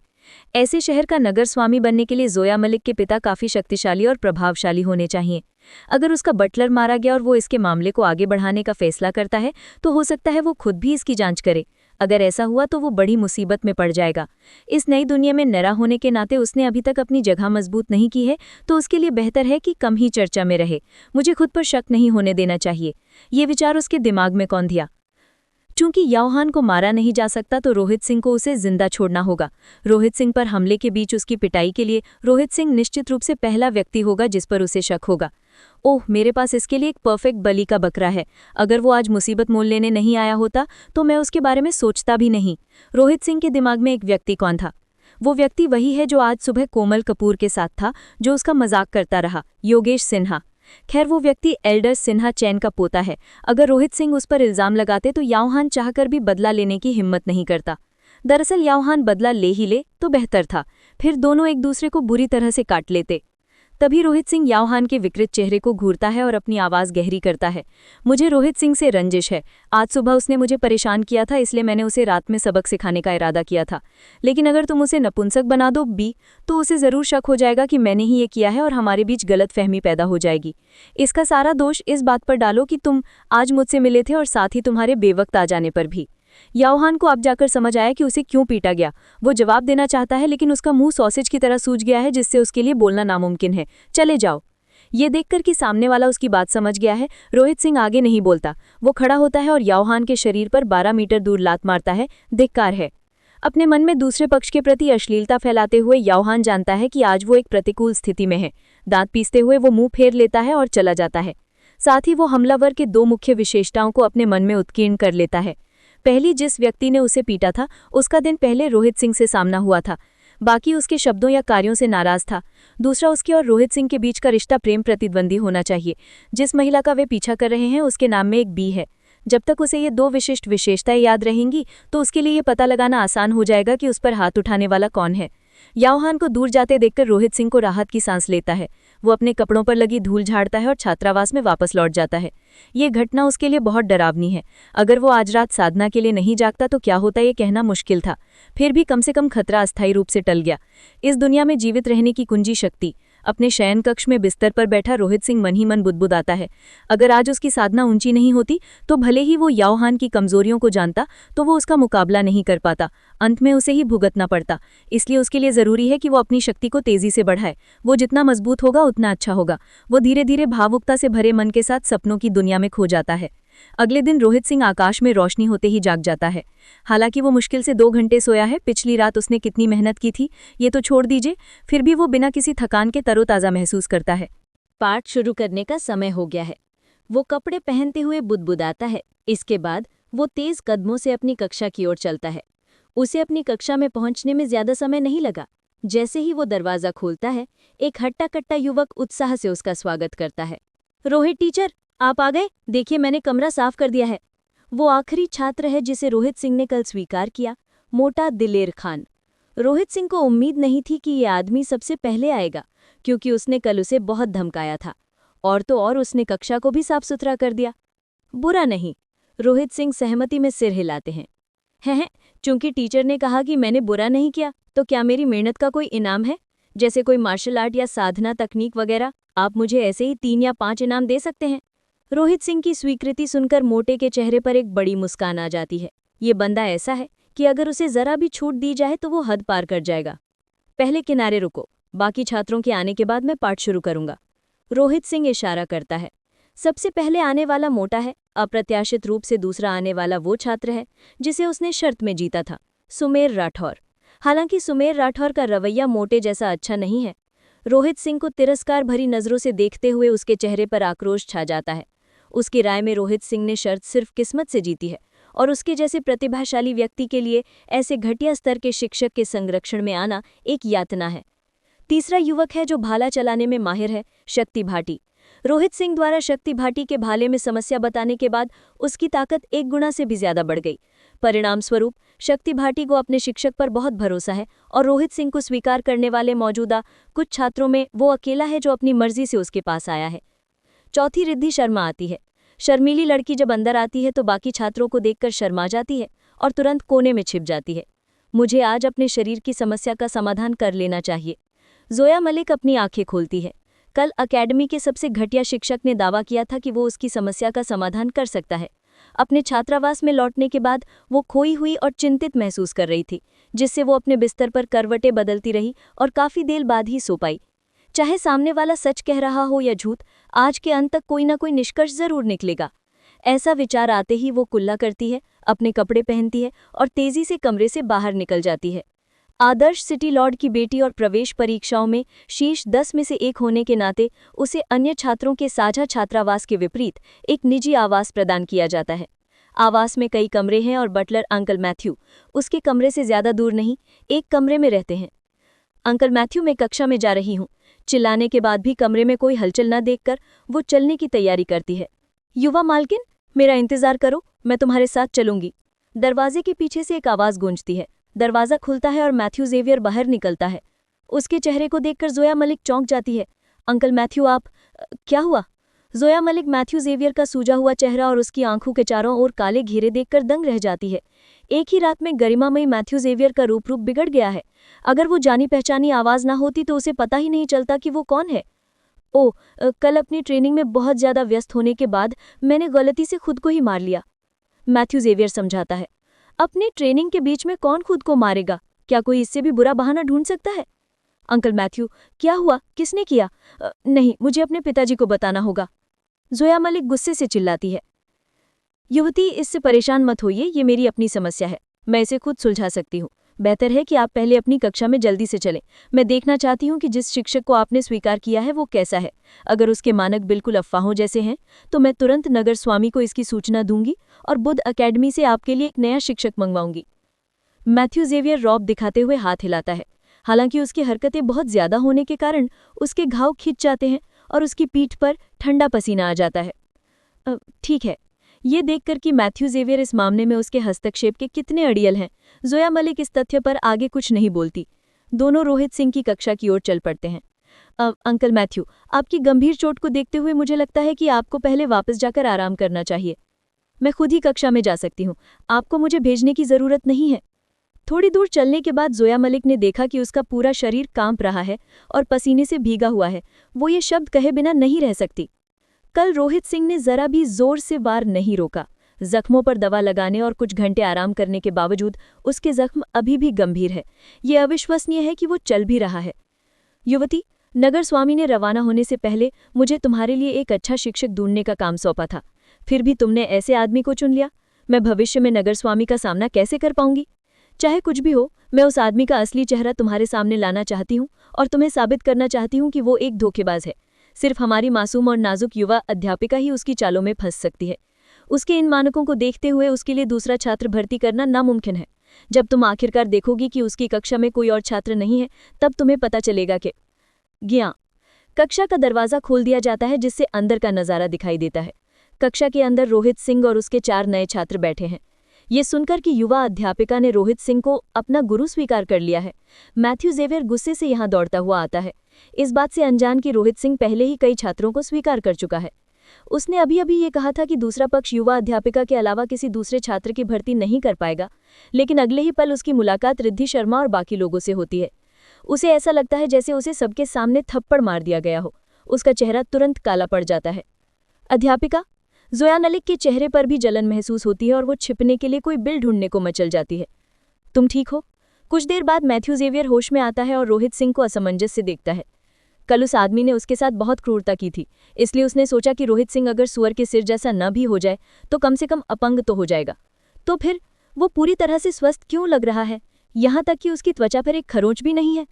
ऐसे शहर का नगर स्वामी बनने के लिए जोया मलिक के पिता काफी शक्तिशाली और प्रभावशाली होने चाहिए। अगर उसका बटलर मारा गया और वो इसके मामले को आगे बढ़ाने का फैसला करता है तो हो सकता है वो खुद भी इसकी जांच करे। अगर ऐसा हुआ तो वो बड़ी मुसीबत में पड़ जाएगा। इस नई दुनिया में नया होने के नाते उसने अभी तक अपनी जगह मजबूत नहीं की है, तो उसके लिए बेहतर है कि कम ही चर्चा में रहे। मुझे खुद पर शक नहीं होने देना चाहिए। ये विचार उसके दिमाग में कौन दिया? चूंकि याओ हान को मारा नहीं जा सकता तो रोहित सिंह को उसे जिंदा छोड़ना होगा। रोहित सिंह पर हमले के बीच उसकी पिटाई के लिए रोहित सिंह निश्चित रूप से पहला व्यक्ति होगा जिस पर उसे शक होगा। ओह, मेरे पास इसके लिए एक परफेक्ट बलि का बकरा है। अगर वो आज मुसीबत मोल लेने नहीं आया होता तो मैं उसके बारे में सोचता भी नहीं। रोहित सिंह के दिमाग में एक व्यक्ति कौन था? वो व्यक्ति वही है जो आज सुबह कोमल कपूर के साथ था, जो उसका मजाक करता रहा, योगेश सिन्हा। खैर, वो व्यक्ति एल्डर सिन्हा चैन का पोता है। अगर रोहित सिंह उस पर इल्जाम लगाते तो याओ हान चाहकर भी बदला लेने की हिम्मत नहीं करता। दरअसल याओ हान बदला ले ही ले तो बेहतर था, फिर दोनों एक दूसरे को बुरी तरह से काट लेते। तभी रोहित सिंह याओ हान के विकृत चेहरे को घूरता है और अपनी आवाज़ गहरी करता है। मुझे रोहित सिंह से रंजिश है। आज सुबह उसने मुझे परेशान किया था, इसलिए मैंने उसे रात में सबक सिखाने का इरादा किया था। लेकिन अगर तुम उसे नपुंसक बना दो बी, तो उसे ज़रूर शक हो जाएगा कि मैंने ही ये किया है और हमारे बीच गलतफहमी पैदा हो जाएगी। इसका सारा दोष इस बात पर डालो कि तुम आज मुझसे मिले थे और साथ ही तुम्हारे बेवक्त आ जाने पर भी। याओ हान को अब जाकर समझ आया कि उसे क्यों पीटा गया। वो जवाब देना चाहता है लेकिन उसका मुंह सॉसेज की तरह सूज गया है, जिससे उसके लिए बोलना नामुमकिन है। चले जाओ। ये देखकर कि सामने वाला उसकी बात समझ गया है, रोहित सिंह आगे नहीं बोलता। वो खड़ा होता है और याओ हान के शरीर पर 12 मीटर दूर लात मारता है। धिक्कार है। अपने मन में दूसरे पक्ष के प्रति अश्लीलता फैलाते हुए याओ हान जानता है कि आज वो एक प्रतिकूल स्थिति में है। दांत पीसते हुए वो मुंह फेर लेता है और चला जाता है। साथ ही वो हमलावर के 2 मुख्य विशेषताओं को अपने मन में उत्कीर्ण कर लेता है। पहली, जिस व्यक्ति ने उसे पीटा था उसका दिन पहले रोहित सिंह से सामना हुआ था, बाकी उसके शब्दों या कार्यों से नाराज था। दूसरा, उसके और रोहित सिंह के बीच का रिश्ता प्रेम प्रतिद्वंदी होना चाहिए। जिस महिला का वे पीछा कर रहे हैं उसके नाम में एक बी है। जब तक उसे ये 2 विशिष्ट विशेषताएं याद रहेंगी तो उसके लिए ये पता लगाना आसान हो जाएगा कि उस पर हाथ उठाने वाला कौन है। याओ हान को दूर जाते देखकर रोहित सिंह को राहत की सांस लेता है। वो अपने कपड़ों पर लगी धूल झाड़ता है और छात्रावास में वापस लौट जाता है। ये घटना उसके लिए बहुत डरावनी है। अगर वो आज रात साधना के लिए नहीं जागता तो क्या होता ये कहना मुश्किल था। फिर भी कम से कम खतरा अस्थायी रूप से टल गया। इस दुनिया में जीवित रहने की कुंजी शक्ति। अपने शयन कक्ष में बिस्तर पर बैठा रोहित सिंह मन ही मन बुदबुदाता है। अगर आज उसकी साधना ऊंची नहीं होती तो भले ही वो याओ हान की कमजोरियों को जानता तो वो उसका मुकाबला नहीं कर पाता। अंत में उसे ही भुगतना पड़ता। इसलिए उसके लिए जरूरी है कि वो अपनी शक्ति को तेजी से बढ़ाए। वो जितना मजबूत होगा उतना अच्छा होगा। वो धीरे धीरे भावुकता से भरे मन के साथ सपनों की दुनिया में खो जाता है। अगले दिन रोहित सिंह आकाश में रोशनी होते ही जाग जाता है। हालांकि वो मुश्किल से 2 घंटे सोया है। पिछली रात उसने कितनी मेहनत की थी ये तो छोड़ दीजिए, फिर भी वो बिना किसी थकान के तरोताज़ा महसूस करता है। पाठ शुरू करने का समय हो गया है। वो कपड़े पहनते हुए बुदबुदाता है। इसके बाद वो तेज कदमों से अपनी कक्षा की ओर चलता है। उसे अपनी कक्षा में पहुंचने में ज्यादा समय नहीं लगा। जैसे ही वो दरवाजा खोलता है, एक हट्टा कट्टा युवक उत्साह से उसका स्वागत करता है। रोहित टीचर, आप आ गए। देखिए, मैंने कमरा साफ कर दिया है। वो आखिरी छात्र है जिसे रोहित सिंह ने कल स्वीकार किया, मोटा दिलेर खान। रोहित सिंह को उम्मीद नहीं थी कि ये आदमी सबसे पहले आएगा, क्योंकि उसने कल उसे बहुत धमकाया था। और तो और उसने कक्षा को भी साफ सुथरा कर दिया। बुरा नहीं, रोहित सिंह सहमति में सिर हिलाते हैं। हैं, चूंकि टीचर ने कहा कि मैंने बुरा नहीं किया, तो क्या मेरी मेहनत का कोई इनाम है? जैसे कोई मार्शल आर्ट या साधना तकनीक वगैरह? आप मुझे ऐसे ही 3 या 5 इनाम दे सकते हैं। रोहित सिंह की स्वीकृति सुनकर मोटे के चेहरे पर एक बड़ी मुस्कान आ जाती है। ये बंदा ऐसा है कि अगर उसे जरा भी छूट दी जाए तो वो हद पार कर जाएगा। पहले किनारे रुको, बाकी छात्रों के आने के बाद मैं पाठ शुरू करूंगा। रोहित सिंह इशारा करता है। सबसे पहले आने वाला मोटा है। अप्रत्याशित रूप से दूसरा आने वाला वो छात्र है जिसे उसने शर्त में जीता था। सुमेर राठौर। हालांकि सुमेर राठौर का रवैया मोटे जैसा अच्छा नहीं है। रोहित सिंह को तिरस्कार भरी नजरों से देखते हुए उसके चेहरे पर आक्रोश छा जाता है। उसकी राय में रोहित सिंह ने शर्त सिर्फ किस्मत से जीती है और उसके जैसे प्रतिभाशाली व्यक्ति के लिए ऐसे घटिया स्तर के शिक्षक के संरक्षण में आना एक यातना है। तीसरा युवक है जो भाला चलाने में माहिर है, शक्ति भाटी। रोहित सिंह द्वारा शक्ति भाटी के भाले में समस्या बताने के बाद उसकी ताकत 1 गुना से भी ज्यादा बढ़ गई। परिणाम स्वरूप शक्ति भाटी को अपने शिक्षक पर बहुत भरोसा है और रोहित सिंह को स्वीकार करने वाले मौजूदा कुछ छात्रों में वो अकेला है जो अपनी मर्जी से उसके पास आया है। चौथी रिद्धि शर्मा आती है। शर्मीली लड़की जब अंदर आती है तो बाकी छात्रों को देखकर शर्मा जाती है और तुरंत कोने में छिप जाती है। मुझे आज अपने शरीर की समस्या का समाधान कर लेना चाहिए। जोया मलिक अपनी आंखें खोलती है। कल अकेडमी के सबसे घटिया शिक्षक ने दावा किया था कि वो उसकी समस्या का समाधान कर सकता है। अपने छात्रावास में लौटने के बाद वो खोई हुई और चिंतित महसूस कर रही थी, जिससे वो अपने बिस्तर पर करवटें बदलती रही और काफी देर बाद ही सो पाई। चाहे सामने वाला सच कह रहा हो या झूठ, आज के अंत तक कोई ना कोई निष्कर्ष जरूर निकलेगा। ऐसा विचार आते ही वो कुल्ला करती है, अपने कपड़े पहनती है और तेजी से कमरे से बाहर निकल जाती है। आदर्श सिटी लॉर्ड की बेटी और प्रवेश परीक्षाओं में शीर्ष 10 में से एक होने के नाते उसे अन्य छात्रों के साझा छात्रावास के विपरीत एक निजी आवास प्रदान किया जाता है। आवास में कई कमरे हैं और बटलर अंकल मैथ्यू उसके कमरे से ज्यादा दूर नहीं, एक कमरे में रहते हैं। अंकल मैथ्यू, मैं कक्षा में जा रही हूँ। चिल्लाने के बाद भी कमरे में कोई हलचल न देखकर वो चलने की तैयारी करती है। युवा मालकिन, मेरा इंतजार करो, मैं तुम्हारे साथ चलूंगी। दरवाजे के पीछे से एक आवाज गूंजती है। दरवाजा खुलता है और मैथ्यू जेवियर बाहर निकलता है। उसके चेहरे को देखकर जोया मलिक चौंक जाती है। अंकल मैथ्यू, आप क्या हुआ? जोया मलिक मैथ्यू जेवियर का सूजा हुआ चेहरा और उसकी आंखों के चारों ओर काले घेरे देखकर दंग रह जाती है। एक ही रात में गरिमामयी मैथ्यू जेवियर का रूप बिगड़ गया है। अगर वो जानी पहचानी आवाज ना होती तो उसे पता ही नहीं चलता कि वो कौन है। ओह, कल अपनी ट्रेनिंग में बहुत ज्यादा व्यस्त होने के बाद मैंने गलती से खुद को ही मार लिया, मैथ्यू जेवियर समझाता है। अपनी ट्रेनिंग के बीच में कौन खुद को मारेगा? क्या कोई इससे भी बुरा बहाना ढूंढ सकता है? अंकल मैथ्यू, क्या हुआ? किसने किया? नहीं, मुझे अपने पिताजी को बताना होगा, जोया मलिक गुस्से से चिल्लाती है। युवती, इससे परेशान मत होइए, ये मेरी अपनी समस्या है, मैं इसे खुद सुलझा सकती हूँ। बेहतर है कि आप पहले अपनी कक्षा में जल्दी से चलें। मैं देखना चाहती हूँ कि जिस शिक्षक को आपने स्वीकार किया है वो कैसा है। अगर उसके मानक बिल्कुल अफवाहों जैसे हैं तो मैं तुरंत नगर स्वामी को इसकी सूचना दूंगी और बुद्ध अकेडमी से आपके लिए एक नया शिक्षक मंगवाऊंगी। मैथ्यू जेवियर रौब दिखाते हुए हाथ हिलाता है। हालांकि उसकी हरकतें बहुत ज्यादा होने के कारण उसके घाव खिंच जाते हैं और उसकी पीठ पर ठंडा पसीना आ जाता है। ठीक है। ये देखकर कि मैथ्यू जेवियर इस मामले में उसके हस्तक्षेप के कितने अड़ियल हैं, जोया मलिक इस तथ्य पर आगे कुछ नहीं बोलती। दोनों रोहित सिंह की कक्षा की ओर चल पड़ते हैं। अंकल मैथ्यू, आपकी गंभीर चोट को देखते हुए मुझे लगता है कि आपको पहले वापस जाकर आराम करना चाहिए। मैं खुद ही कक्षा में जा सकती हूँ, आपको मुझे भेजने की जरूरत नहीं है। थोड़ी दूर चलने के बाद जोया मलिक ने देखा कि उसका पूरा शरीर कांप रहा है और पसीने से भीगा हुआ है। वो ये शब्द कहे बिना नहीं रह सकती। कल रोहित सिंह ने जरा भी जोर से वार नहीं रोका। जख्मों पर दवा लगाने और कुछ घंटे आराम करने के बावजूद उसके जख्म अभी भी गंभीर है। ये अविश्वसनीय है कि वो चल भी रहा है। युवती, नगर स्वामी ने रवाना होने से पहले मुझे तुम्हारे लिए एक अच्छा शिक्षक ढूंढने का काम सौंपा था। फिर भी तुमने ऐसे आदमी को चुन लिया। मैं भविष्य में नगर स्वामी का सामना कैसे कर पाऊंगी? चाहे कुछ भी हो, मैं उस आदमी का असली चेहरा तुम्हारे सामने लाना चाहती हूँ और तुम्हें साबित करना चाहती हूँ कि वो एक धोखेबाज है। सिर्फ हमारी मासूम और नाजुक युवा अध्यापिका ही उसकी चालों में फंस सकती है। उसके इन मानकों को देखते हुए उसके लिए दूसरा छात्र भर्ती करना नामुमकिन है। जब तुम आखिरकार देखोगी कि उसकी कक्षा में कोई और छात्र नहीं है, तब तुम्हें पता चलेगा कि गया। कक्षा का दरवाजा खोल दिया जाता है, जिससे अंदर का नजारा दिखाई देता है। कक्षा के अंदर रोहित सिंह और उसके 4 नए छात्र बैठे हैं। ये सुनकर कि युवा अध्यापिका ने रोहित सिंह को अपना गुरु स्वीकार कर लिया है, मैथ्यू जेवियर गुस्से से यहाँ दौड़ता हुआ आता है, इस बात से अनजान कि रोहित सिंह पहले ही कई छात्रों को स्वीकार कर चुका है। उसने अभी अभी ये कहा था कि दूसरा पक्ष युवा अध्यापिका के अलावा किसी दूसरे छात्र की भर्ती नहीं कर पाएगा, लेकिन अगले ही पल उसकी मुलाकात रिद्धि शर्मा और बाकी लोगों से होती है। उसे ऐसा लगता है जैसे उसे सबके सामने थप्पड़ मार दिया गया हो। उसका चेहरा तुरंत काला पड़ जाता है। अध्यापिका, जोया मलिक के चेहरे पर भी जलन महसूस होती है और वो छिपने के लिए कोई बिल ढूंढने को मचल जाती है। तुम ठीक हो? कुछ देर बाद मैथ्यू जेवियर होश में आता है और रोहित सिंह को असमंजस से देखता है। कल उस आदमी ने उसके साथ बहुत क्रूरता की थी, इसलिए उसने सोचा कि रोहित सिंह अगर सुअर के सिर जैसा न भी हो जाए तो कम से कम अपंग तो हो जाएगा। तो फिर वो पूरी तरह से स्वस्थ क्यों लग रहा है, यहाँ तक कि उसकी त्वचा पर एक खरोंच भी नहीं है।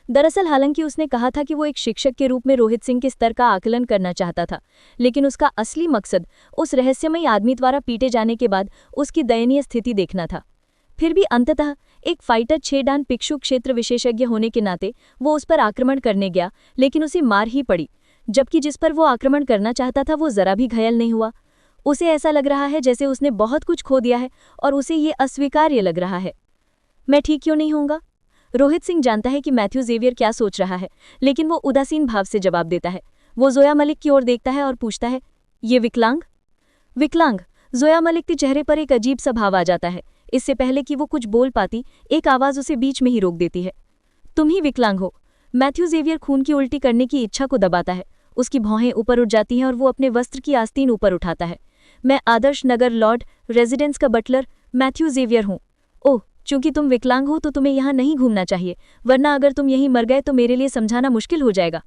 दरअसल हालांकि उसने कहा था कि वो एक शिक्षक के रूप में रोहित सिंह के स्तर का आकलन करना चाहता था, लेकिन उसका असली मकसद उस रहस्यमयी आदमी द्वारा पीटे जाने के बाद उसकी दयनीय स्थिति देखना था। फिर भी अंततः एक फाइटर 6 डान पिक्षु क्षेत्र विशेषज्ञ होने के नाते वो उस पर आक्रमण करने गया, लेकिन उसे मार ही पड़ी, जबकि जिस पर वो आक्रमण करना चाहता था वो जरा भी घायल नहीं हुआ। उसे ऐसा लग रहा है जैसे उसने बहुत कुछ खो दिया है और उसे ये अस्वीकार्य लग रहा है। मैं ठीक क्यों नहीं होऊंगा? रोहित सिंह जानता है कि मैथ्यू जेवियर क्या सोच रहा है, लेकिन वो उदासीन भाव से जवाब देता है। वो जोया मलिक की ओर देखता है और पूछता है, ये विकलांग? विकलांग? जोया मलिक के चेहरे पर एक अजीब सा भाव आ जाता है। इससे पहले कि वो कुछ बोल पाती, एक आवाज उसे बीच में ही रोक देती है। तुम ही विकलांग हो। मैथ्यू जेवियर खून की उल्टी करने की इच्छा को दबाता है। उसकी भौहें ऊपर उठ जाती हैं और वो अपने वस्त्र की आस्तीन ऊपर उठाता है। मैं आदर्श नगर लॉर्ड रेजिडेंस का बटलर मैथ्यू जेवियर हूँ। ओह, चूंकि तुम विकलांग हो तो तुम्हें यहाँ नहीं घूमना चाहिए, वरना अगर तुम यहीं मर गए तो मेरे लिए समझाना मुश्किल हो जाएगा।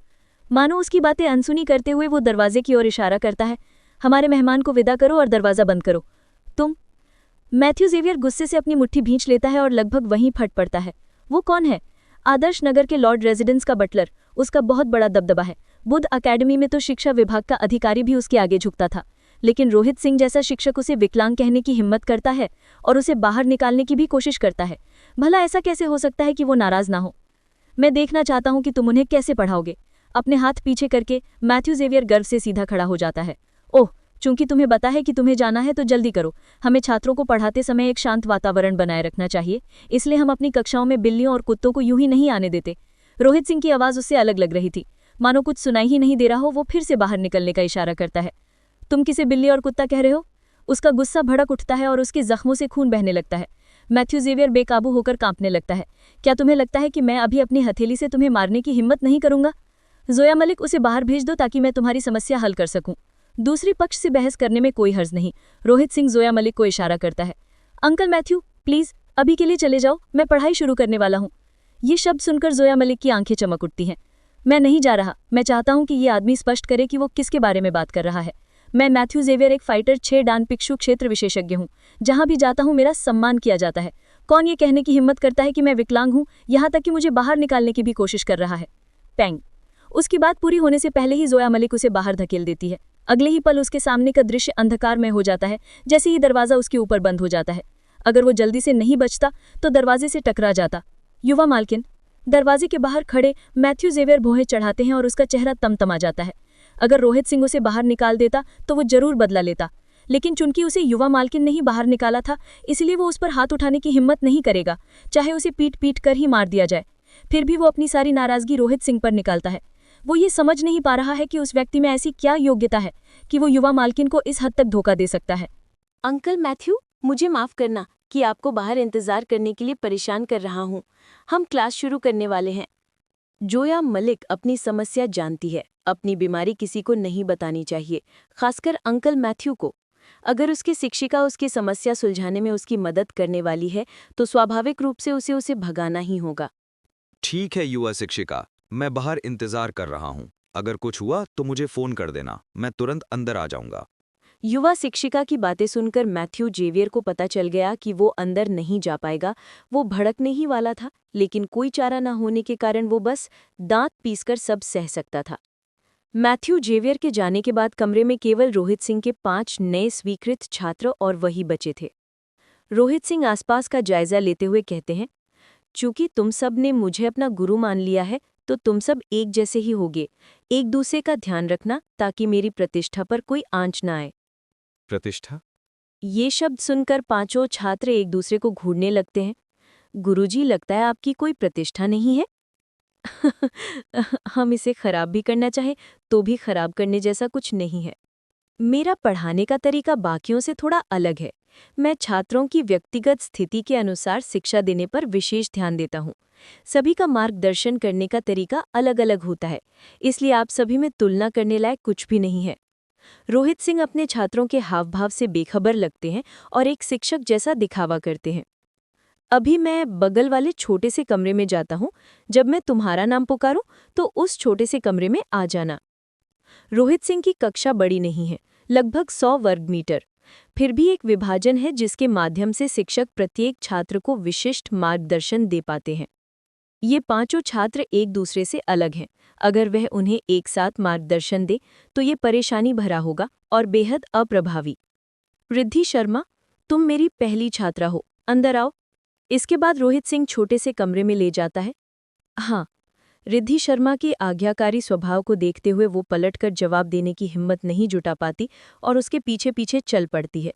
मानो उसकी बातें अनसुनी करते हुए वो दरवाजे की ओर इशारा करता है। हमारे मेहमान को विदा करो और दरवाजा बंद करो। तुम? मैथ्यू जेवियर गुस्से से अपनी मुट्ठी भींच लेता है और लगभग वहीं फट पड़ता है। वो कौन है? आदर्श नगर के लॉर्ड रेजिडेंस का बटलर। उसका बहुत बड़ा दबदबा है। बुद्ध अकेडमी में तो शिक्षा विभाग का अधिकारी भी उसके आगे झुकता था, लेकिन रोहित सिंह जैसा शिक्षक उसे विकलांग कहने की हिम्मत करता है और उसे बाहर निकालने की भी कोशिश करता है। भला ऐसा कैसे हो सकता है कि वो नाराज ना हो? मैं देखना चाहता हूं कि तुम उन्हें कैसे पढ़ाओगे। अपने हाथ पीछे करके मैथ्यू जेवियर गर्व से सीधा खड़ा हो जाता है। ओह, चूंकि तुम्हें पता है कि तुम्हें जाना है तो जल्दी करो। हमें छात्रों को पढ़ाते समय एक शांत वातावरण बनाए रखना चाहिए, इसलिए हम अपनी कक्षाओं में बिल्लियों और कुत्तों को यूं ही नहीं आने देते। रोहित सिंह की आवाज़ उससे अलग लग रही थी, मानो कुछ सुनाई ही नहीं दे रहा हो। वो फिर से बाहर निकलने का इशारा करता है। तुम किसे बिल्ली और कुत्ता कह रहे हो? उसका गुस्सा भड़क उठता है और उसके जख्मों से खून बहने लगता है। मैथ्यू जेवियर बेकाबू होकर कांपने लगता है। क्या तुम्हें लगता है कि मैं अभी अपनी हथेली से तुम्हें मारने की हिम्मत नहीं करूंगा? जोया मलिक, उसे बाहर भेज दो ताकि मैं तुम्हारी समस्या हल कर सकूं। दूसरी पक्ष से बहस करने में कोई हर्ज नहीं। रोहित सिंह जोया मलिक को इशारा करता है। अंकल मैथ्यू, प्लीज अभी के लिए चले जाओ, मैं पढ़ाई शुरू करने वाला हूँ। ये शब्द सुनकर जोया मलिक की आंखें चमक उठती हैं। मैं नहीं जा रहा। मैं चाहता हूँ कि ये आदमी स्पष्ट करे कि वो किसके बारे में बात कर रहा है। मैं मैथ्यू जेवियर, एक फाइटर 6 डान पिक्षु क्षेत्र विशेषज्ञ हूँ। जहां भी जाता हूँ मेरा सम्मान किया जाता है। कौन ये कहने की हिम्मत करता है कि मैं विकलांग हूँ, यहाँ तक कि मुझे बाहर निकालने की भी कोशिश कर रहा है? पैंग! उसकी बात पूरी होने से पहले ही जोया मलिक उसे बाहर धकेल देती है। अगले ही पल उसके सामने का दृश्य अंधकार में हो जाता है, जैसे ही दरवाजा उसके ऊपर बंद हो जाता है। अगर वो जल्दी से नहीं बचता तो दरवाजे से टकरा जाता। युवा मालकिन! दरवाजे के बाहर खड़े मैथ्यू जेवियर भौहें चढ़ाते हैं और उसका चेहरा तमतमा जाता है। अगर रोहित सिंह उसे बाहर निकाल देता तो वो जरूर बदला लेता, लेकिन चूंकि उसे युवा मालकिन ने ही बाहर निकाला था, इसलिए वो उस पर हाथ उठाने की हिम्मत नहीं करेगा, चाहे उसे पीट पीट कर ही मार दिया जाए। फिर भी वो अपनी सारी नाराजगी रोहित सिंह पर निकालता है। वो ये समझ नहीं पा रहा है कि उस व्यक्ति में ऐसी क्या योग्यता है कि वो युवा मालकिन को इस हद तक धोखा दे सकता है। अंकल मैथ्यू, मुझे माफ करना कि आपको बाहर इंतजार करने के लिए परेशान कर रहा हूँ। हम क्लास शुरू करने वाले हैं। जोया मलिक अपनी समस्या जानती है। अपनी बीमारी किसी को नहीं बतानी चाहिए, खासकर अंकल मैथ्यू को। अगर उसकी शिक्षिका उसकी समस्या सुलझाने में उसकी मदद करने वाली है तो स्वाभाविक रूप से उसे भगाना ही होगा। ठीक है युवा शिक्षिका, मैं बाहर इंतजार कर रहा हूँ। अगर कुछ हुआ तो मुझे फोन कर देना, मैं तुरंत अंदर आ जाऊंगा। युवा शिक्षिका की बातें सुनकर मैथ्यू जेवियर को पता चल गया कि वो अंदर नहीं जा पाएगा। वो भड़कने ही वाला था, लेकिन कोई चारा न होने के कारण वो बस दांत पीसकर सब सह सकता था। मैथ्यू जेवियर के जाने के बाद कमरे में केवल रोहित सिंह के 5 नए स्वीकृत छात्र और वही बचे थे। रोहित सिंह आसपास का जायजा लेते हुए कहते हैं, चूंकि तुम सब ने मुझे अपना गुरु मान लिया है तो तुम सब एक जैसे ही होगे। एक दूसरे का ध्यान रखना ताकि मेरी प्रतिष्ठा पर कोई आंच न आए। प्रतिष्ठा? ये शब्द सुनकर 5 छात्र एक दूसरे को घूरने लगते हैं। गुरुजी, लगता है आपकी कोई प्रतिष्ठा नहीं है। हम इसे खराब भी करना चाहे तो भी खराब करने जैसा कुछ नहीं है। मेरा पढ़ाने का तरीका बाकियों से थोड़ा अलग है। मैं छात्रों की व्यक्तिगत स्थिति के अनुसार शिक्षा देने पर विशेष ध्यान देता हूँ। सभी का मार्गदर्शन करने का तरीका अलग अलग होता है, इसलिए आप सभी में तुलना करने लायक कुछ भी नहीं है। रोहित सिंह अपने छात्रों के हाव भाव से बेखबर लगते हैं और एक शिक्षक जैसा दिखावा करते हैं। अभी मैं बगल वाले छोटे से कमरे में जाता हूँ। जब मैं तुम्हारा नाम पुकारूं तो उस छोटे से कमरे में आ जाना। रोहित सिंह की कक्षा बड़ी नहीं है, लगभग 100 वर्ग मीटर। फिर भी एक विभाजन है जिसके माध्यम से शिक्षक प्रत्येक छात्र को विशिष्ट मार्गदर्शन दे पाते हैं। ये पांचों छात्र एक दूसरे से अलग हैं। अगर वह उन्हें एक साथ मार्गदर्शन दे तो ये परेशानी भरा होगा और बेहद अप्रभावी। रिद्धि शर्मा, तुम मेरी पहली छात्रा हो, अंदर आओ। इसके बाद रोहित सिंह छोटे से कमरे में ले जाता है। हाँ। रिद्धि शर्मा के आज्ञाकारी स्वभाव को देखते हुए वो पलटकर जवाब देने की हिम्मत नहीं जुटा पाती और उसके पीछे पीछे चल पड़ती है।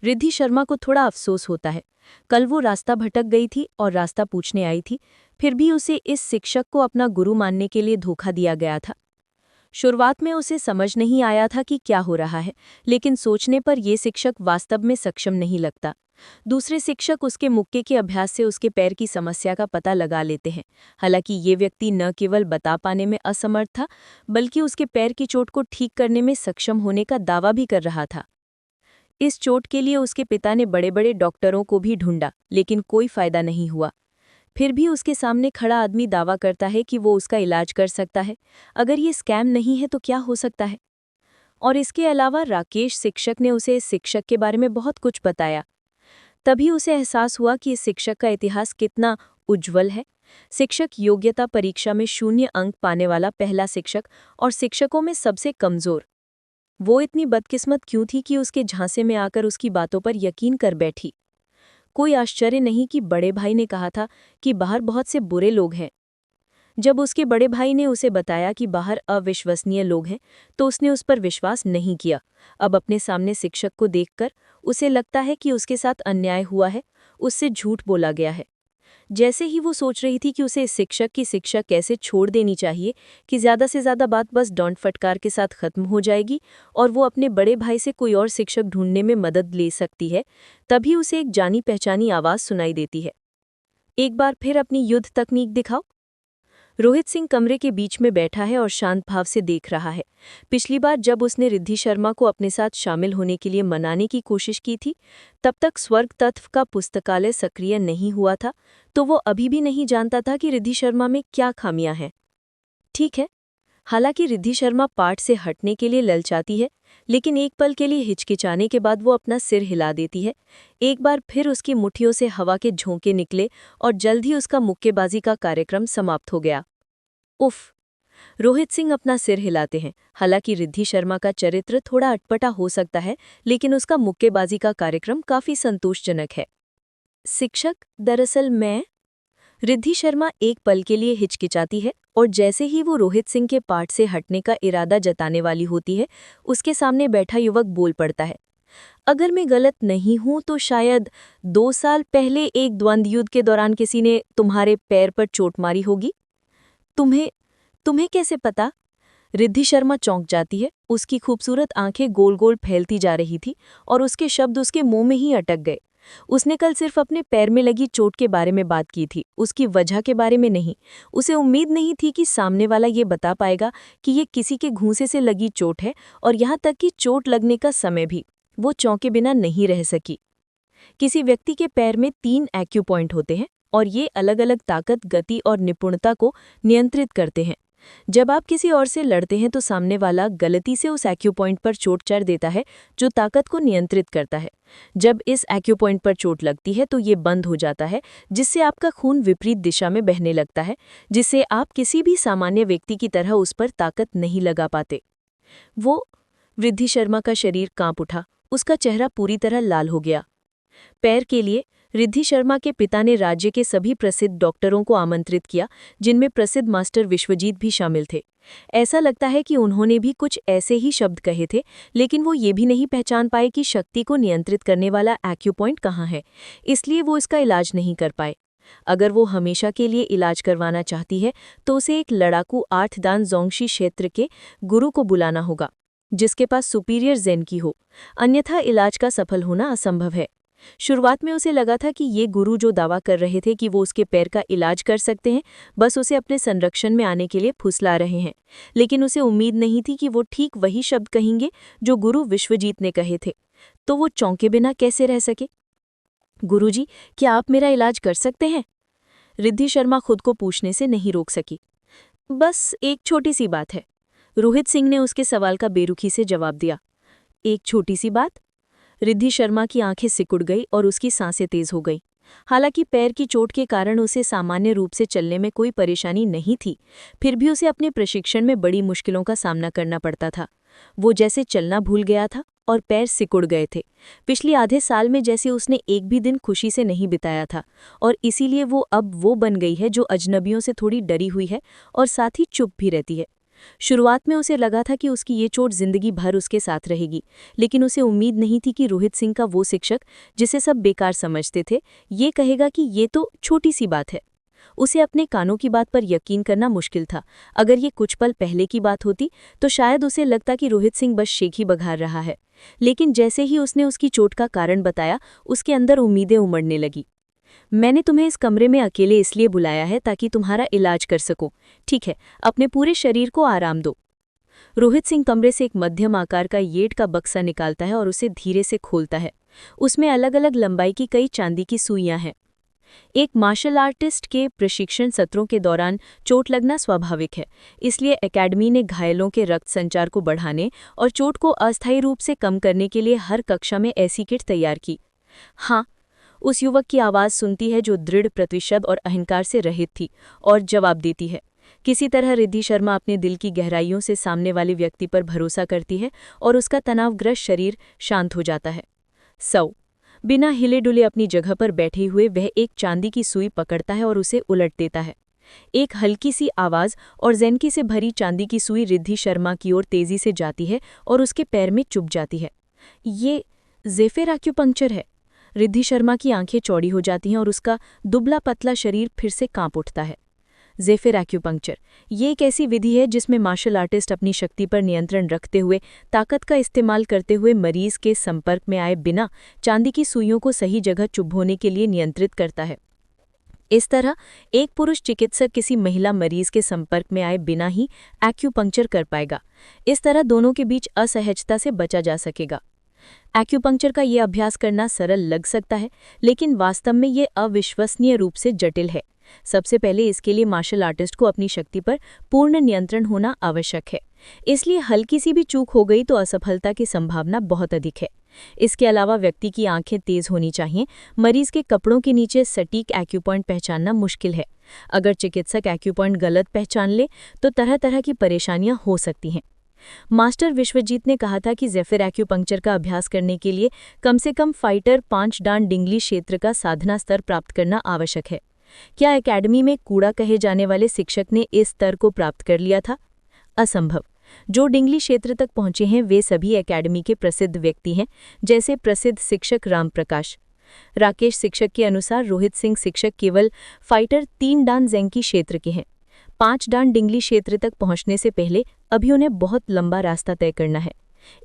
रिद्धि शर्मा को थोड़ा अफसोस होता है। कल वो रास्ता भटक गई थी और रास्ता पूछने आई थी, फिर भी उसे इस शिक्षक को अपना गुरु मानने के लिए धोखा दिया गया था। शुरुआत में उसे समझ नहीं आया था कि क्या हो रहा है, लेकिन सोचने पर ये शिक्षक वास्तव में सक्षम नहीं लगता। दूसरे शिक्षक उसके मुक्के के अभ्यास से उसके पैर की समस्या का पता लगा लेते हैं। हालांकि ये व्यक्ति न केवल बता पाने में असमर्थ था, बल्कि उसके पैर की चोट को ठीक करने में सक्षम होने का दावा भी कर रहा था। इस चोट के लिए उसके पिता ने बड़े बड़े डॉक्टरों को भी ढूंढा, लेकिन कोई फायदा नहीं हुआ। फिर भी उसके सामने खड़ा आदमी दावा करता है कि वो उसका इलाज कर सकता है। अगर ये स्कैम नहीं है तो क्या हो सकता है? और इसके अलावा राकेश शिक्षक ने उसे इस शिक्षक के बारे में बहुत कुछ बताया। तभी उसे एहसास हुआ कि इस शिक्षक का इतिहास कितना उज्ज्वल है। शिक्षक योग्यता परीक्षा में 0 अंक पाने वाला पहला शिक्षक और शिक्षकों में सबसे कमजोर। वो इतनी बदकिस्मत क्यों थी कि उसके झांसे में आकर उसकी बातों पर यकीन कर बैठी? कोई आश्चर्य नहीं कि बड़े भाई ने कहा था कि बाहर बहुत से बुरे लोग हैं। जब उसके बड़े भाई ने उसे बताया कि बाहर अविश्वसनीय लोग हैं, तो उसने उस पर विश्वास नहीं किया। अब अपने सामने शिक्षक को देखकर उसे लगता है कि उसके साथ अन्याय हुआ है, उससे झूठ बोला गया है। जैसे ही वो सोच रही थी कि उसे इस शिक्षक की शिक्षा कैसे छोड़ देनी चाहिए, कि ज़्यादा से ज़्यादा बात बस डांट फटकार के साथ खत्म हो जाएगी और वो अपने बड़े भाई से कोई और शिक्षक ढूंढने में मदद ले सकती है, तभी उसे एक जानी पहचानी आवाज़ सुनाई देती है। एक बार फिर अपनी युद्ध तकनीक दिखाओ। रोहित सिंह कमरे के बीच में बैठा है और शांत भाव से देख रहा है। पिछली बार जब उसने रिद्धि शर्मा को अपने साथ शामिल होने के लिए मनाने की कोशिश की थी, तब तक स्वर्ग तत्व का पुस्तकालय सक्रिय नहीं हुआ था, तो वो अभी भी नहीं जानता था कि रिद्धि शर्मा में क्या खामियां हैं। ठीक है, हालांकि रिद्धि शर्मा पाठ से हटने के लिए ललचाती है, लेकिन एक पल के लिए हिचकिचाने के बाद वो अपना सिर हिला देती है। एक बार फिर उसकी मुट्ठियों से हवा के झोंके निकले और जल्द ही उसका मुक्केबाजी का कार्यक्रम समाप्त हो गया। उफ! रोहित सिंह अपना सिर हिलाते हैं। हालांकि रिद्धि शर्मा का चरित्र थोड़ा अटपटा हो सकता है, लेकिन उसका मुक्केबाजी का कार्यक्रम काफी संतोषजनक है। शिक्षक, दरअसल मैं... रिद्धि शर्मा एक पल के लिए हिचकिचाती है और जैसे ही वो रोहित सिंह के पाठ से हटने का इरादा जताने वाली होती है, उसके सामने बैठा युवक बोल पड़ता है। अगर मैं गलत नहीं हूं तो शायद 2 साल पहले एक द्वंद्व युद्ध के दौरान किसी ने तुम्हारे पैर पर चोट मारी होगी। तुम्हें कैसे पता? रिद्धि शर्मा चौंक जाती है। उसकी खूबसूरत आंखें गोल गोल फैलती जा रही थी और उसके शब्द उसके मुंह में ही अटक गए। उसने कल सिर्फ अपने पैर में लगी चोट के बारे में बात की थी, उसकी वजह के बारे में नहीं। उसे उम्मीद नहीं थी कि सामने वाला ये बता पाएगा कि ये किसी के घूंसे से लगी चोट है, और यहाँ तक कि चोट लगने का समय भी। वो चौंके बिना नहीं रह सकी। किसी व्यक्ति के पैर में 3 एक्यूपॉइंट होते हैं और ये अलग अलग ताकत, गति और निपुणता को नियंत्रित करते हैं। जब आप किसी और से लड़ते हैं तो सामने वाला गलती से उस एक्यूपॉइंट पर चोट चढ़ देता है जो ताकत को नियंत्रित करता है। जब इस एक्यूपॉइंट पर चोट लगती है तो ये बंद हो जाता है, जिससे आपका खून विपरीत दिशा में बहने लगता है, जिससे आप किसी भी सामान्य व्यक्ति की तरह उस पर ताकत नहीं लगा पाते। रिद्धि शर्मा का शरीर कांप उठा, उसका चेहरा पूरी तरह लाल हो गया। पैर के लिए रिद्धि शर्मा के पिता ने राज्य के सभी प्रसिद्ध डॉक्टरों को आमंत्रित किया, जिनमें प्रसिद्ध मास्टर विश्वजीत भी शामिल थे। ऐसा लगता है कि उन्होंने भी कुछ ऐसे ही शब्द कहे थे, लेकिन वो ये भी नहीं पहचान पाए कि शक्ति को नियंत्रित करने वाला एक्यूपॉइंट कहाँ है, इसलिए वो इसका इलाज नहीं कर पाए। अगर वो हमेशा के लिए इलाज करवाना चाहती है तो उसे एक लड़ाकू 8 दान जोंगशी क्षेत्र के गुरु को बुलाना होगा, जिसके पास सुपीरियर जेन की हो, अन्यथा इलाज का सफल होना असंभव है। शुरुआत में उसे लगा था कि ये गुरु जो दावा कर रहे थे कि वो उसके पैर का इलाज कर सकते हैं, बस उसे अपने संरक्षण में आने के लिए फुसला रहे हैं, लेकिन उसे उम्मीद नहीं थी कि वो ठीक वही शब्द कहेंगे जो गुरु विश्वजीत ने कहे थे। तो वो चौंके बिना कैसे रह सके? गुरुजी, क्या आप मेरा इलाज कर सकते हैं? रिद्धि शर्मा खुद को पूछने से नहीं रोक सकी। बस एक छोटी सी बात है, रोहित सिंह ने उसके सवाल का बेरुखी से जवाब दिया। एक छोटी सी बात? रिद्धि शर्मा की आंखें सिकुड़ गई और उसकी सांसें तेज हो गई। हालांकि पैर की चोट के कारण उसे सामान्य रूप से चलने में कोई परेशानी नहीं थी, फिर भी उसे अपने प्रशिक्षण में बड़ी मुश्किलों का सामना करना पड़ता था। वो जैसे चलना भूल गया था और पैर सिकुड़ गए थे। पिछले आधे साल में जैसे उसने एक भी दिन खुशी से नहीं बिताया था, और इसीलिए वो अब वो बन गई है जो अजनबियों से थोड़ी डरी हुई है और साथ ही चुप भी रहती है। शुरुआत में उसे लगा था कि उसकी ये चोट जिंदगी भर उसके साथ रहेगी, लेकिन उसे उम्मीद नहीं थी कि रोहित सिंह का वो शिक्षक, जिसे सब बेकार समझते थे, ये कहेगा कि ये तो छोटी सी बात है। उसे अपने कानों की बात पर यकीन करना मुश्किल था। अगर ये कुछ पल पहले की बात होती तो शायद उसे लगता कि रोहित सिंह बस शेख ही बघार रहा है, लेकिन जैसे ही उसने उसकी चोट का कारण बताया, उसके अंदर उम्मीदें उमड़ने लगी। मैंने तुम्हें इस कमरे में अकेले इसलिए बुलाया है ताकि तुम्हारा इलाज कर सकूं। ठीक है, अपने पूरे शरीर को आराम दो। रोहित सिंह कमरे से एक मध्यम आकार का येट का बक्सा निकालता है और उसे धीरे से खोलता है। उसमें अलग अलग लंबाई की कई चांदी की सुइयां हैं। एक मार्शल आर्टिस्ट के प्रशिक्षण सत्रों के दौरान चोट लगना स्वाभाविक है, इसलिए एकेडमी ने घायलों के रक्त संचार को बढ़ाने और चोट को अस्थायी रूप से कम करने के लिए हर कक्षा में ऐसी किट तैयार की। हाँ, उस युवक की आवाज़ सुनती है जो दृढ़ प्रतिशत और अहंकार से रहित थी, और जवाब देती है। किसी तरह रिद्धि शर्मा अपने दिल की गहराइयों से सामने वाले व्यक्ति पर भरोसा करती है और उसका तनावग्रस्त शरीर शांत हो जाता है। बिना हिले डुले अपनी जगह पर बैठे हुए वह एक चांदी की सुई पकड़ता है और उसे उलट देता है। एक हल्की सी आवाज़ और ज़ेनकी से भरी चांदी की सुई रिद्धि शर्मा की ओर तेजी से जाती है और उसके पैर में चुभ जाती है। ये ज़ेफिर एक्यूपंक्चर है। रिद्धि शर्मा की आंखें चौड़ी हो जाती हैं और उसका दुबला पतला शरीर फिर से कांप उठता है। ज़ेफिर एक्यूपंक्चर ये एक ऐसी विधि है जिसमें मार्शल आर्टिस्ट अपनी शक्ति पर नियंत्रण रखते हुए ताकत का इस्तेमाल करते हुए मरीज के संपर्क में आए बिना चांदी की सुइयों को सही जगह चुभोने के लिए नियंत्रित करता है। इस तरह एक पुरुष चिकित्सक किसी महिला मरीज के संपर्क में आए बिना ही एक्यूपंक्चर कर पाएगा। इस तरह दोनों के बीच असहजता से बचा जा सकेगा। एक्यूपंक्चर का ये अभ्यास करना सरल लग सकता है, लेकिन वास्तव में ये अविश्वसनीय रूप से जटिल है। सबसे पहले इसके लिए मार्शल आर्टिस्ट को अपनी शक्ति पर पूर्ण नियंत्रण होना आवश्यक है, इसलिए हल्की सी भी चूक हो गई तो असफलता की संभावना बहुत अधिक है। इसके अलावा व्यक्ति की आंखें तेज होनी चाहिए। मरीज के कपड़ों के नीचे सटीक एक्यूपॉइंट पहचानना मुश्किल है। अगर चिकित्सक एक्यूपॉइंट गलत पहचान ले तो तरह तरह की परेशानियां हो सकती हैं। मास्टर विश्वजीत ने कहा था कि ज़ेफिर एक्यूपंक्चर का अभ्यास करने के लिए कम से कम फाइटर 5 डान डिंगली क्षेत्र का साधना स्तर प्राप्त करना आवश्यक है। क्या एकेडमी में कूड़ा कहे जाने वाले शिक्षक ने इस स्तर को प्राप्त कर लिया था? असंभव। जो डिंगली क्षेत्र तक पहुंचे हैं वे सभी एकेडमी के प्रसिद्ध व्यक्ति हैं, जैसे प्रसिद्ध शिक्षक राम प्रकाश। राकेश शिक्षक के अनुसार रोहित सिंह शिक्षक केवल फाइटर 3 डान ज़ेंकी क्षेत्र के हैं। 5 डान डिंगली क्षेत्र तक पहुंचने से पहले अभी उन्हें बहुत लंबा रास्ता तय करना है।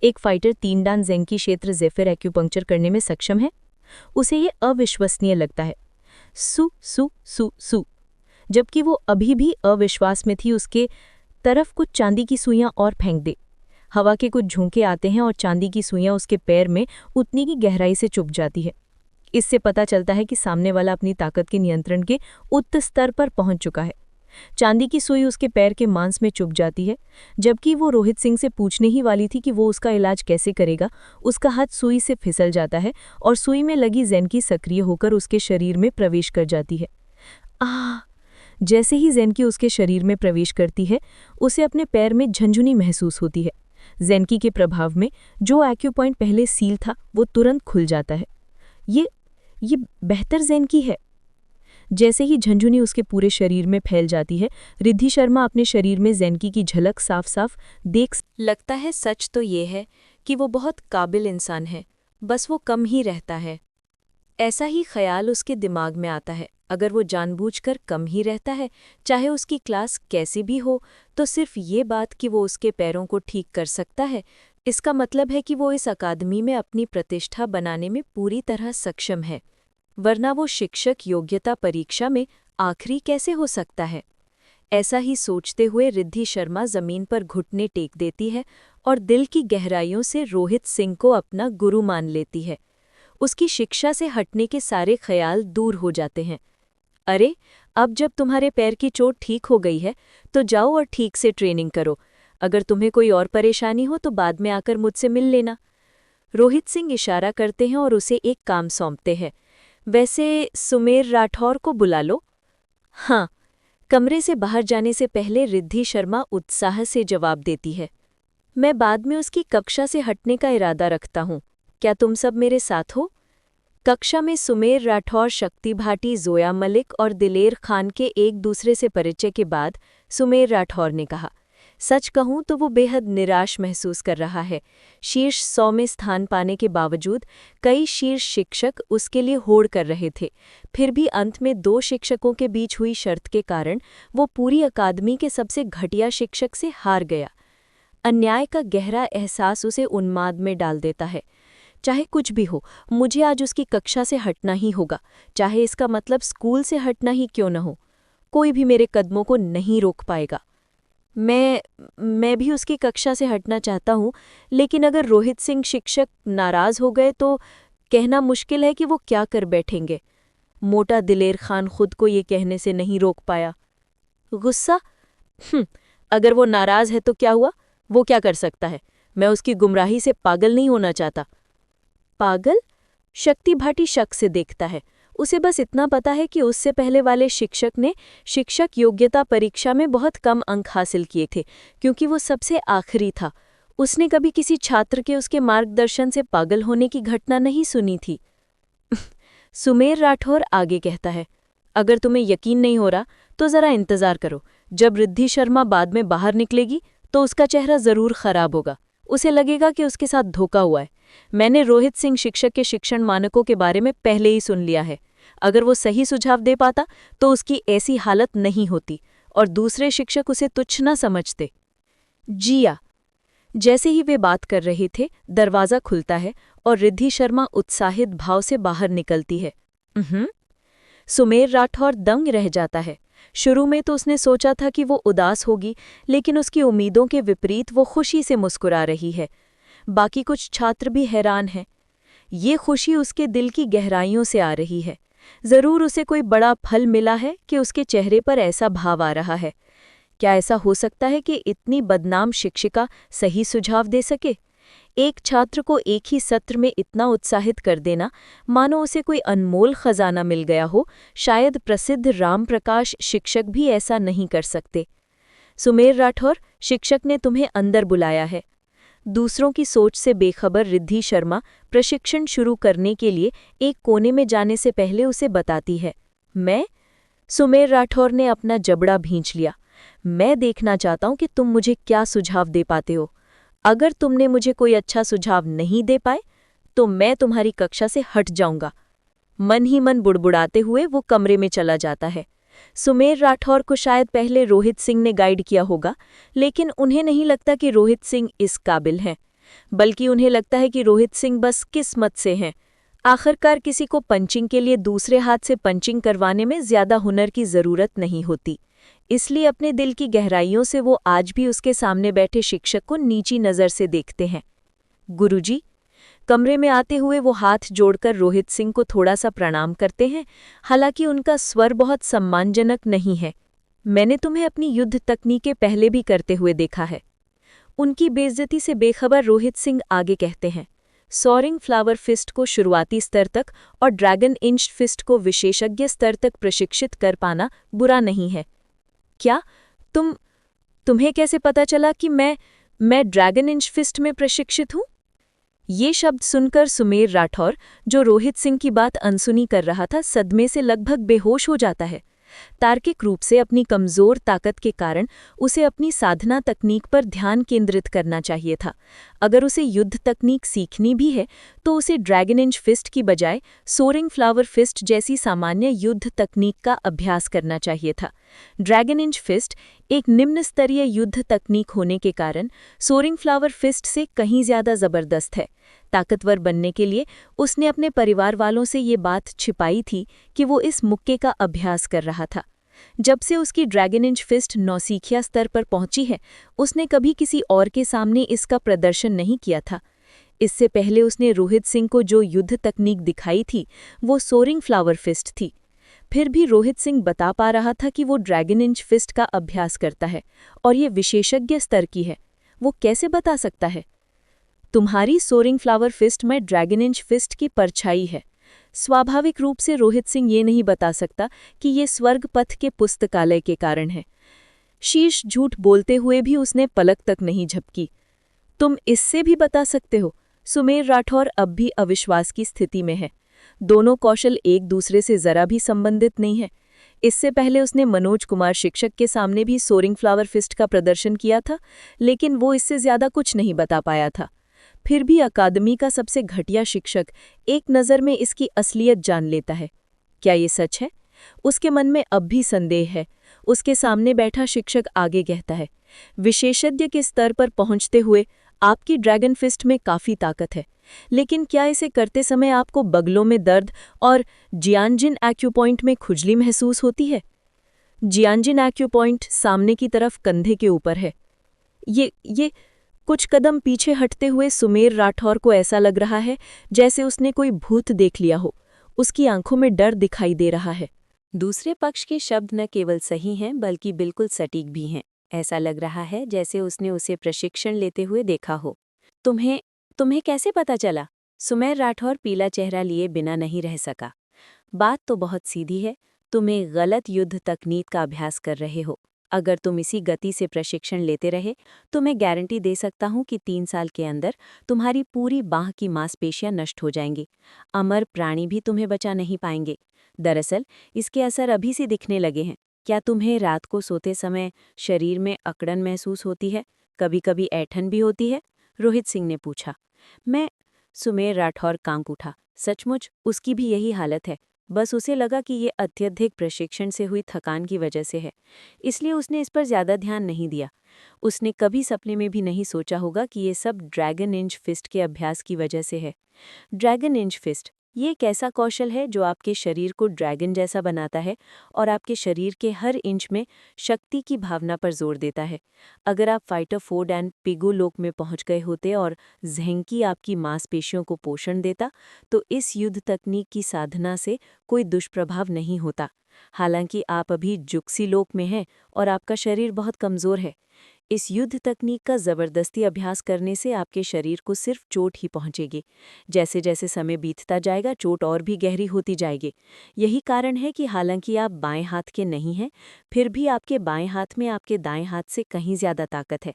एक फाइटर 3 डान ज़ेंकी क्षेत्र ज़ेफिर एक्यूपंक्चर करने में सक्षम है? उसे ये अविश्वसनीय लगता है। सु सु सु सु जबकि वो अभी भी अविश्वास में थी, उसके तरफ कुछ चांदी की सुइयां और फेंक दे। हवा के कुछ झोंके आते हैं और चांदी की सुइयां उसके पैर में उतनी की गहराई से चुभ जाती है। इससे पता चलता है कि सामने वाला अपनी ताकत के नियंत्रण के उच्च स्तर पर पहुंच चुका है। चांदी की सुई उसके पैर के मांस में चुभ जाती है। जबकि वो रोहित सिंह से पूछने ही वाली थी कि वो उसका इलाज कैसे करेगा, उसका हाथ सुई से फिसल जाता है और सुई में लगी ज़ेनकी सक्रिय होकर उसके शरीर में प्रवेश कर जाती है। जैसे ही ज़ेनकी उसके शरीर में प्रवेश करती है, उसे अपने पैर में झंझुनी महसूस होती है। ज़ेनकी के प्रभाव में जो एक्यूपॉइंट पहले सील था वो तुरंत खुल जाता है। ये बेहतर ज़ेनकी है। जैसे ही झंझुनी उसके पूरे शरीर में फैल जाती है, रिद्धि शर्मा अपने शरीर में ज़ेनकी की झलक साफ साफ देख लगता है सच तो ये है कि वो बहुत काबिल इंसान है, बस वो कम ही रहता है। ऐसा ही ख्याल उसके दिमाग में आता है। अगर वो जानबूझकर कम ही रहता है, चाहे उसकी क्लास कैसी भी हो, तो सिर्फ ये बात कि वो उसके पैरों को ठीक कर सकता है, इसका मतलब है कि वो इस अकादमी में अपनी प्रतिष्ठा बनाने में पूरी तरह सक्षम है, वरना वो शिक्षक योग्यता परीक्षा में आखिरी कैसे हो सकता है। ऐसा ही सोचते हुए रिद्धि शर्मा जमीन पर घुटने टेक देती है और दिल की गहराइयों से रोहित सिंह को अपना गुरु मान लेती है। उसकी शिक्षा से हटने के सारे ख्याल दूर हो जाते हैं। अरे, अब जब तुम्हारे पैर की चोट ठीक हो गई है तो जाओ और ठीक से ट्रेनिंग करो। अगर तुम्हें कोई और परेशानी हो तो बाद में आकर मुझसे मिल लेना। रोहित सिंह इशारा करते हैं और उसे एक काम सौंपते हैं। वैसे सुमेर राठौर को बुला लो। हाँ। कमरे से बाहर जाने से पहले रिद्धि शर्मा उत्साह से जवाब देती है। मैं बाद में उसकी कक्षा से हटने का इरादा रखता हूँ। क्या तुम सब मेरे साथ हो? कक्षा में सुमेर राठौर, शक्ति भाटी, जोया मलिक और दिलेर खान के एक दूसरे से परिचय के बाद सुमेर राठौर ने कहा, सच कहूं तो वो बेहद निराश महसूस कर रहा है। शीर्ष 100 में स्थान पाने के बावजूद कई शीर्ष शिक्षक उसके लिए होड़ कर रहे थे। फिर भी अंत में 2 शिक्षकों के बीच हुई शर्त के कारण वो पूरी अकादमी के सबसे घटिया शिक्षक से हार गया। अन्याय का गहरा एहसास उसे उन्माद में डाल देता है। चाहे कुछ भी हो, मुझे आज उसकी कक्षा से हटना ही होगा, चाहे इसका मतलब स्कूल से हटना ही क्यों न हो। कोई भी मेरे कदमों को नहीं रोक पाएगा। मैं भी उसकी कक्षा से हटना चाहता हूँ, लेकिन अगर रोहित सिंह शिक्षक नाराज हो गए तो कहना मुश्किल है कि वो क्या कर बैठेंगे। मोटा दिलेर खान खुद को ये कहने से नहीं रोक पाया। गुस्सा? अगर वो नाराज है तो क्या हुआ? वो क्या कर सकता है? मैं उसकी गुमराही से पागल नहीं होना चाहता। पागल? शक्ति भाटी शक से देखता है। उसे बस इतना पता है कि उससे पहले वाले शिक्षक ने शिक्षक योग्यता परीक्षा में बहुत कम अंक हासिल किए थे, क्योंकि वो सबसे आखिरी था। उसने कभी किसी छात्र के उसके मार्गदर्शन से पागल होने की घटना नहीं सुनी थी। सुमेर राठौर आगे कहता है, अगर तुम्हें यकीन नहीं हो रहा तो जरा इंतजार करो। जब रिद्धि शर्मा बाद में बाहर निकलेगी तो उसका चेहरा जरूर खराब होगा। उसे लगेगा कि उसके साथ धोखा हुआ है। मैंने रोहित सिंह शिक्षक के शिक्षण मानकों के बारे में पहले ही सुन लिया है। अगर वो सही सुझाव दे पाता तो उसकी ऐसी हालत नहीं होती और दूसरे शिक्षक उसे तुच्छ न समझते। जिया। जैसे ही वे बात कर रहे थे, दरवाज़ा खुलता है और रिद्धि शर्मा उत्साहित भाव से बाहर निकलती है। सुमेर राठौर दंग रह जाता है। शुरू में तो उसने सोचा था कि वो उदास होगी, लेकिन उसकी उम्मीदों के विपरीत वो खुशी से मुस्कुरा रही है। बाकी कुछ छात्र भी हैरान हैं। ये खुशी उसके दिल की गहराइयों से आ रही है। जरूर उसे कोई बड़ा फल मिला है कि उसके चेहरे पर ऐसा भाव आ रहा है। क्या ऐसा हो सकता है कि इतनी बदनाम शिक्षिका सही सुझाव दे सके? एक छात्र को एक ही सत्र में इतना उत्साहित कर देना, मानो उसे कोई अनमोल खजाना मिल गया हो। शायद प्रसिद्ध राम प्रकाश शिक्षक भी ऐसा नहीं कर सकते। सुमेर राठौर, शिक्षक ने तुम्हें अंदर बुलाया है। दूसरों की सोच से बेखबर रिद्धि शर्मा प्रशिक्षण शुरू करने के लिए एक कोने में जाने से पहले उसे बताती है। मैं? सुमेर राठौर ने अपना जबड़ा भींच लिया। मैं देखना चाहता हूं कि तुम मुझे क्या सुझाव दे पाते हो। अगर तुमने मुझे कोई अच्छा सुझाव नहीं दे पाए तो मैं तुम्हारी कक्षा से हट जाऊंगा। मन ही मन बुड़बुड़ाते हुए वो कमरे में चला जाता है। सुमेर राठौर को शायद पहले रोहित सिंह ने गाइड किया होगा, लेकिन उन्हें नहीं लगता कि रोहित सिंह इस काबिल हैं, बल्कि उन्हें लगता है कि रोहित सिंह बस किस्मत से हैं। आखिरकार किसी को पंचिंग के लिए दूसरे हाथ से पंचिंग करवाने में ज्यादा हुनर की जरूरत नहीं होती। इसलिए अपने दिल की गहराइयों से वो आज भी उसके सामने बैठे शिक्षक को नीची नज़र से देखते हैं। गुरुजी। कमरे में आते हुए वो हाथ जोड़कर रोहित सिंह को थोड़ा सा प्रणाम करते हैं, हालांकि उनका स्वर बहुत सम्मानजनक नहीं है। मैंने तुम्हें अपनी युद्ध तकनीकें पहले भी करते हुए देखा है। उनकी बेइज्जती से बेखबर रोहित सिंह आगे कहते हैं, सोरिंग फ्लावर फिस्ट को शुरुआती स्तर तक और ड्रैगन इंच फिस्ट को विशेषज्ञ स्तर तक प्रशिक्षित कर पाना बुरा नहीं है। क्या? तुम्हें कैसे पता चला कि मैं ड्रैगन इंच फिस्ट में प्रशिक्षित हूँ? ये शब्द सुनकर सुमेर राठौर, जो रोहित सिंह की बात अनसुनी कर रहा था, सदमे से लगभग बेहोश हो जाता है। तार्किक रूप से अपनी कमजोर ताकत के कारण उसे अपनी साधना तकनीक पर ध्यान केंद्रित करना चाहिए था। अगर उसे युद्ध तकनीक सीखनी भी है तो उसे ड्रैगन इंच फिस्ट की बजाय सोरिंग फ्लावर फिस्ट जैसी सामान्य युद्ध तकनीक का अभ्यास करना चाहिए था। ड्रैगन इंच फिस्ट एक निम्न स्तरीय युद्ध तकनीक होने के कारण सोरिंग फ्लावर फिस्ट से कहीं ज्यादा जबरदस्त है। ताकतवर बनने के लिए उसने अपने परिवार वालों से ये बात छिपाई थी कि वो इस मुक्के का अभ्यास कर रहा था। जब से उसकी ड्रैगन इंच फिस्ट नौसीखिया स्तर पर पहुंची है, उसने कभी किसी और के सामने इसका प्रदर्शन नहीं किया था। इससे पहले उसने रोहित सिंह को जो युद्ध तकनीक दिखाई थी वो सोरिंग फ्लावर फिस्ट थी। फिर भी रोहित सिंह बता पा रहा था कि वो ड्रैगन इंच फिस्ट का अभ्यास करता है और ये विशेषज्ञ स्तर की है। वो कैसे बता सकता है? तुम्हारी सोरिंग फ्लावर फिस्ट में ड्रैगन इंच फिस्ट की परछाई है। स्वाभाविक रूप से रोहित सिंह ये नहीं बता सकता कि ये स्वर्ग पथ के पुस्तकालय के कारण है। शीर्ष झूठ बोलते हुए भी उसने पलक तक नहीं झपकी। तुम इससे भी बता सकते हो। सुमेर राठौर अब भी अविश्वास की स्थिति में है। दोनों कौशल एक दूसरे से जरा भी संबंधित नहीं है। इससे पहले उसने मनोज कुमार शिक्षक के सामने भी सोरिंग फ्लावर फिस्ट का प्रदर्शन किया था, लेकिन वो इससे ज्यादा कुछ नहीं बता पाया था। फिर भी अकादमी का सबसे घटिया शिक्षक एक नज़र में इसकी असलियत जान लेता है। क्या ये सच है? उसके मन में अब भी संदेह है। उसके सामने बैठा शिक्षक आगे कहता है, विशेषज्ञ के स्तर पर पहुंचते हुए आपकी ड्रैगन फिस्ट में काफ़ी ताकत है, लेकिन क्या इसे करते समय आपको बगलों में दर्द और जियानजिन एक्यूपॉइंट में खुजली महसूस होती है? जियानजिन एक्यूपॉइंट सामने की तरफ कंधे के ऊपर है। ये कुछ कदम पीछे हटते हुए सुमेर राठौर को ऐसा लग रहा है जैसे उसने कोई भूत देख लिया हो। उसकी आंखों में डर दिखाई दे रहा है। दूसरे पक्ष के शब्द न केवल सही हैं बल्कि बिल्कुल सटीक भी हैं। ऐसा लग रहा है जैसे उसने उसे प्रशिक्षण लेते हुए देखा हो। तुम्हें कैसे पता चला? सुमेर राठौर पीला चेहरा लिए बिना नहीं रह सका। बात तो बहुत सीधी है। तुम एक गलत युद्ध तकनीक का अभ्यास कर रहे हो। अगर तुम इसी गति से प्रशिक्षण लेते रहे तो मैं गारंटी दे सकता हूं कि 3 साल के अंदर तुम्हारी पूरी बांह की मांसपेशियां नष्ट हो जाएंगी। अमर प्राणी भी तुम्हें बचा नहीं पाएंगे। दरअसल इसके असर अभी से दिखने लगे हैं। क्या तुम्हें रात को सोते समय शरीर में अकड़न महसूस होती है? कभी कभी ऐंठन भी होती है? रोहित सिंह ने पूछा। सुमेर राठौर कांप उठा। सचमुच उसकी भी यही हालत है। बस उसे लगा कि ये अत्यधिक प्रशिक्षण से हुई थकान की वजह से है, इसलिए उसने इस पर ज्यादा ध्यान नहीं दिया। उसने कभी सपने में भी नहीं सोचा होगा कि ये सब ड्रैगन इंच फिस्ट के अभ्यास की वजह से है। ड्रैगन इंच फिस्ट ये एक ऐसा कौशल है जो आपके शरीर को ड्रैगन जैसा बनाता है और आपके शरीर के हर इंच में शक्ति की भावना पर जोर देता है। अगर आप फाइटर फोर्ड एंड पिगू लोक में पहुंच गए होते और ज़ेंकी आपकी मांसपेशियों को पोषण देता, तो इस युद्ध तकनीक की साधना से कोई दुष्प्रभाव नहीं होता। हालांकि आप अभी जुक्सी लोक में हैं और आपका शरीर बहुत कमज़ोर है। इस युद्ध तकनीक का ज़बरदस्ती अभ्यास करने से आपके शरीर को सिर्फ चोट ही पहुंचेगी। जैसे जैसे समय बीतता जाएगा चोट और भी गहरी होती जाएगी। यही कारण है कि हालांकि आप बाएं हाथ के नहीं हैं, फिर भी आपके बाएं हाथ में आपके दाएं हाथ से कहीं ज़्यादा ताकत है।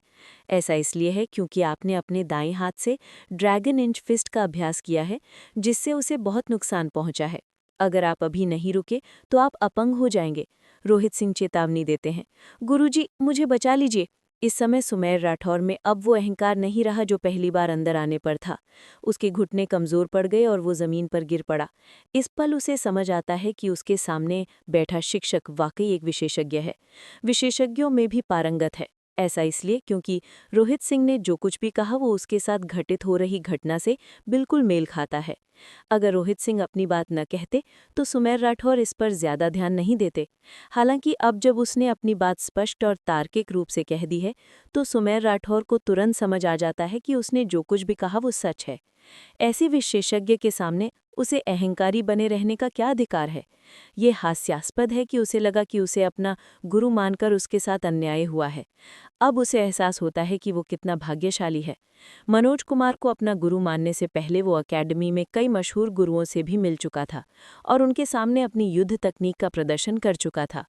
ऐसा इसलिए है क्योंकि आपने अपने दाएं हाथ से ड्रैगन इंच फिस्ट का अभ्यास किया है, जिससे उसे बहुत नुकसान पहुंचा है। अगर आप अभी नहीं रुके तो आप अपंग हो जाएंगे। रोहित सिंह चेतावनी देते हैं। गुरुजी, मुझे बचा लीजिए। इस समय सुमेर राठौर में अब वो अहंकार नहीं रहा जो पहली बार अंदर आने पर था। उसके घुटने कमजोर पड़ गए और वो जमीन पर गिर पड़ा। इस पल उसे समझ आता है कि उसके सामने बैठा शिक्षक वाकई एक विशेषज्ञ है, विशेषज्ञों में भी पारंगत है। ऐसा इसलिए क्योंकि रोहित सिंह ने जो कुछ भी कहा वो उसके साथ घटित हो रही घटना से बिल्कुल मेल खाता है। अगर रोहित सिंह अपनी बात न कहते तो सुमेर राठौर इस पर ज्यादा ध्यान नहीं देते। हालांकि अब जब उसने अपनी बात स्पष्ट और तार्किक रूप से कह दी है तो सुमेर राठौर को तुरंत समझ आ जाता है कि उसने जो कुछ भी कहा वो सच है। ऐसी विशेषज्ञ के सामने उसे अहंकारी बने रहने का क्या अधिकार है? ये हास्यास्पद है कि उसे लगा कि उसे अपना गुरु मानकर उसके साथ अन्याय हुआ है। अब उसे एहसास होता है कि वो कितना भाग्यशाली है। मनोज कुमार को अपना गुरु मानने से पहले वो अकेडमी में कई मशहूर गुरुओं से भी मिल चुका था और उनके सामने अपनी युद्ध तकनीक का प्रदर्शन कर चुका था।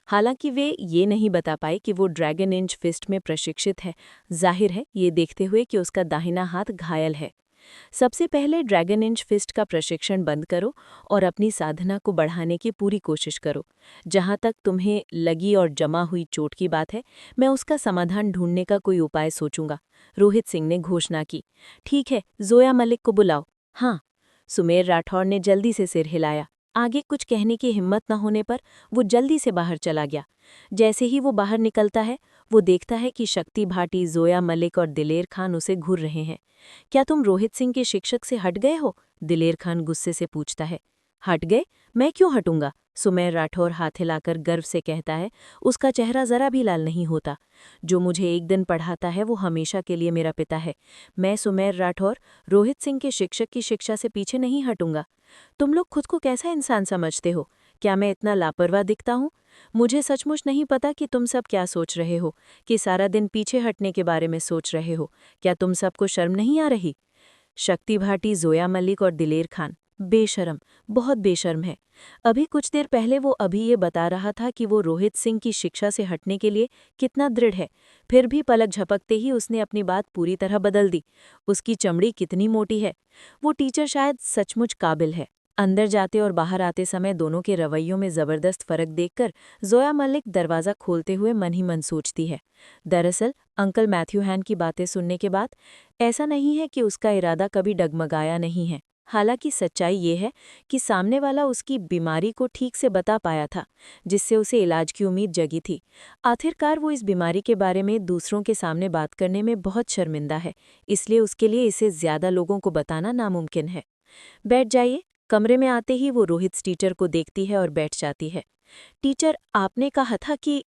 हालांकि वे ये नहीं बता पाए कि वो ड्रैगन इंच फिस्ट में प्रशिक्षित है, जाहिर है ये देखते हुए कि उसका दाहिना हाथ घायल है। सबसे पहले ड्रैगन इंच फिस्ट का प्रशिक्षण बंद करो और अपनी साधना को बढ़ाने की पूरी कोशिश करो। जहाँ तक तुम्हें लगी और जमा हुई चोट की बात है, मैं उसका समाधान ढूंढने का कोई उपाय सोचूंगा। रोहित सिंह ने घोषणा की। ठीक है, जोया मलिक को बुलाओ। हाँ। सुमेर राठौर ने जल्दी से सिर हिलाया। आगे कुछ कहने की हिम्मत न होने पर वो जल्दी से बाहर चला गया। जैसे ही वो बाहर निकलता है वो देखता है कि शक्ति भाटी, जोया मलिक और दिलेर खान उसे घूर रहे हैं। क्या तुम रोहित सिंह के शिक्षक से हट गए हो? दिलेर खान गुस्से से पूछता है। हट गए? मैं क्यों हटूंगा? सुमेर राठौर हाथ हिलाकर गर्व से कहता है। उसका चेहरा जरा भी लाल नहीं होता। जो मुझे एक दिन पढ़ाता है वो हमेशा के लिए मेरा पिता है। मैं सुमेर राठौर रोहित सिंह के शिक्षक की शिक्षा से पीछे नहीं हटूंगा। तुम लोग खुद को कैसा इंसान समझते हो? क्या मैं इतना लापरवाह दिखता हूँ? मुझे सचमुच नहीं पता कि तुम सब क्या सोच रहे हो, कि सारा दिन पीछे हटने के बारे में सोच रहे हो। क्या तुम सबको शर्म नहीं आ रही? शक्ति भाटी, जोया मलिक और दिलेर खान बेशर्म, बहुत बेशर्म है। अभी कुछ देर पहले वो अभी ये बता रहा था कि वो रोहित सिंह की शिक्षा से हटने के लिए कितना दृढ़ है, फिर भी पलक झपकते ही उसने अपनी बात पूरी तरह बदल दी। उसकी चमड़ी कितनी मोटी है। वो टीचर शायद सचमुच काबिल है। अंदर जाते और बाहर आते समय दोनों के रवैयों में जबरदस्त फर्क देखकर जोया मलिक दरवाज़ा खोलते हुए मन ही मन सोचती है। दरअसल अंकल मैथ्यू हैन की बातें सुनने के बाद ऐसा नहीं है कि उसका इरादा कभी डगमगाया नहीं है। हालांकि सच्चाई ये है कि सामने वाला उसकी बीमारी को ठीक से बता पाया था, जिससे उसे इलाज की उम्मीद जगी थी। आखिरकार वो इस बीमारी के बारे में दूसरों के सामने बात करने में बहुत शर्मिंदा है, इसलिए उसके लिए इसे ज़्यादा लोगों को बताना नामुमकिन है। बैठ जाइए। कमरे में आते ही वो रोहित टीचर को देखती है और बैठ जाती है। टीचर, आपने कहा था कि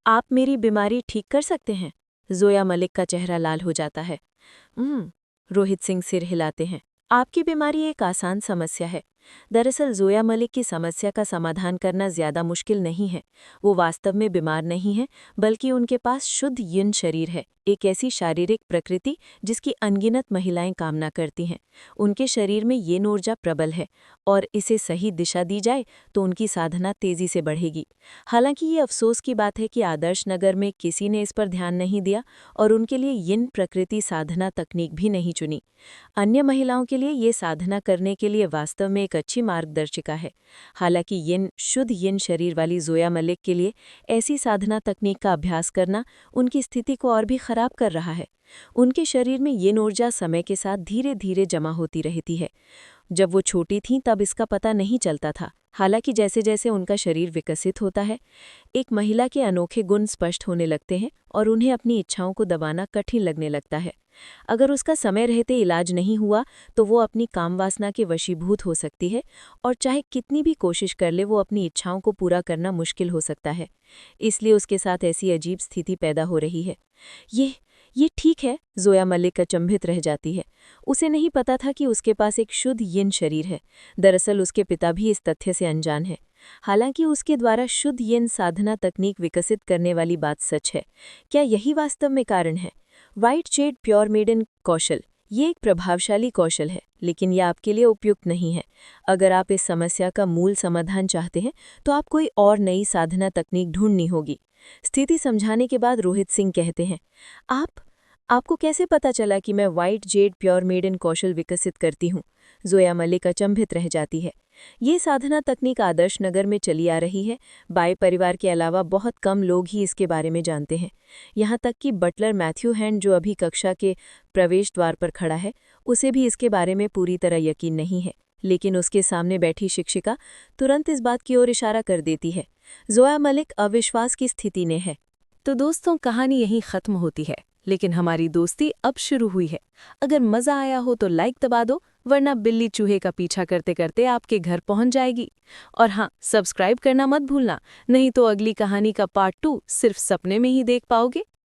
आप मेरी बीमारी ठीक कर सकते हैं। जोया मलिक का चेहरा लाल हो जाता है। रोहित सिंह सिर हिलाते हैं। आपकी बीमारी एक आसान समस्या है। दरअसल जोया मलिक की समस्या का समाधान करना ज्यादा मुश्किल नहीं है। वो वास्तव में बीमार नहीं है, बल्कि उनके पास शुद्ध यिन शरीर है, एक ऐसी शारीरिक प्रकृति जिसकी अनगिनत महिलाएं कामना करती हैं। उनके शरीर में यिन ऊर्जा प्रबल है और इसे सही दिशा दी जाए तो उनकी साधना तेजी से बढ़ेगी। हालांकि ये अफसोस की बात है कि आदर्श नगर में किसी ने इस पर ध्यान नहीं दिया और उनके लिए यिन प्रकृति साधना तकनीक भी नहीं चुनी। अन्य महिलाओं के लिए ये साधना करने के लिए वास्तव में एक अच्छी मार्गदर्शिका है। हालांकि यिन शुद्ध यिन शरीर वाली जोया मलिक के लिए ऐसी साधना तकनीक का अभ्यास करना उनकी स्थिति को और भी खराब कर रहा है। उनके शरीर में यिन ऊर्जा समय के साथ धीरे धीरे जमा होती रहती है। जब वो छोटी थीं तब इसका पता नहीं चलता था। हालांकि जैसे जैसे उनका शरीर विकसित होता है, एक महिला के अनोखे गुण स्पष्ट होने लगते हैं और उन्हें अपनी इच्छाओं को दबाना कठिन लगने लगता है। अगर उसका समय रहते इलाज नहीं हुआ तो वो अपनी कामवासना के वशीभूत हो सकती है और चाहे कितनी भी कोशिश कर ले वो अपनी इच्छाओं को पूरा करना मुश्किल हो सकता है। इसलिए उसके साथ ऐसी अजीब स्थिति पैदा हो रही है। ये ठीक है, जोया मलिक अचंभित रह जाती है। उसे नहीं पता था कि उसके पास एक शुद्ध यिन शरीर है। दरअसल उसके पिता भी इस तथ्य से अनजान है। हालांकि उसके द्वारा शुद्ध यिन साधना तकनीक विकसित करने वाली बात सच है। क्या यही वास्तव में कारण है? व्हाइट जेड प्योर मेडन कौशल, ये एक प्रभावशाली कौशल है, लेकिन यह आपके लिए उपयुक्त नहीं है। अगर आप इस समस्या का मूल समाधान चाहते हैं तो आप कोई और नई साधना तकनीक ढूंढनी होगी। स्थिति समझाने के बाद रोहित सिंह कहते हैं, आपको कैसे पता चला कि मैं व्हाइट जेड प्योर मेडन कौशल विकसित करती हूँ? जोया मलिक अचंभित रह जाती है। ये साधना तकनीक आदर्श नगर में चली आ रही है। बाई परिवार के अलावा बहुत कम लोग ही इसके बारे में जानते हैं। यहाँ तक कि बटलर मैथ्यू हैन, जो अभी कक्षा के प्रवेश द्वार पर खड़ा है, उसे भी इसके बारे में पूरी तरह यकीन नहीं है। लेकिन उसके सामने बैठी शिक्षिका तुरंत इस बात की ओर इशारा कर देती है। जोया मलिक अविश्वास की स्थिति में है। तो दोस्तों, कहानी यहीं खत्म होती है, लेकिन हमारी दोस्ती अब शुरू हुई है। अगर मज़ा आया हो तो लाइक दबा दो, वरना बिल्ली चूहे का पीछा करते करते आपके घर पहुंच जाएगी। और हाँ, सब्सक्राइब करना मत भूलना, नहीं तो अगली कहानी का पार्ट 2 सिर्फ सपने में ही देख पाओगे।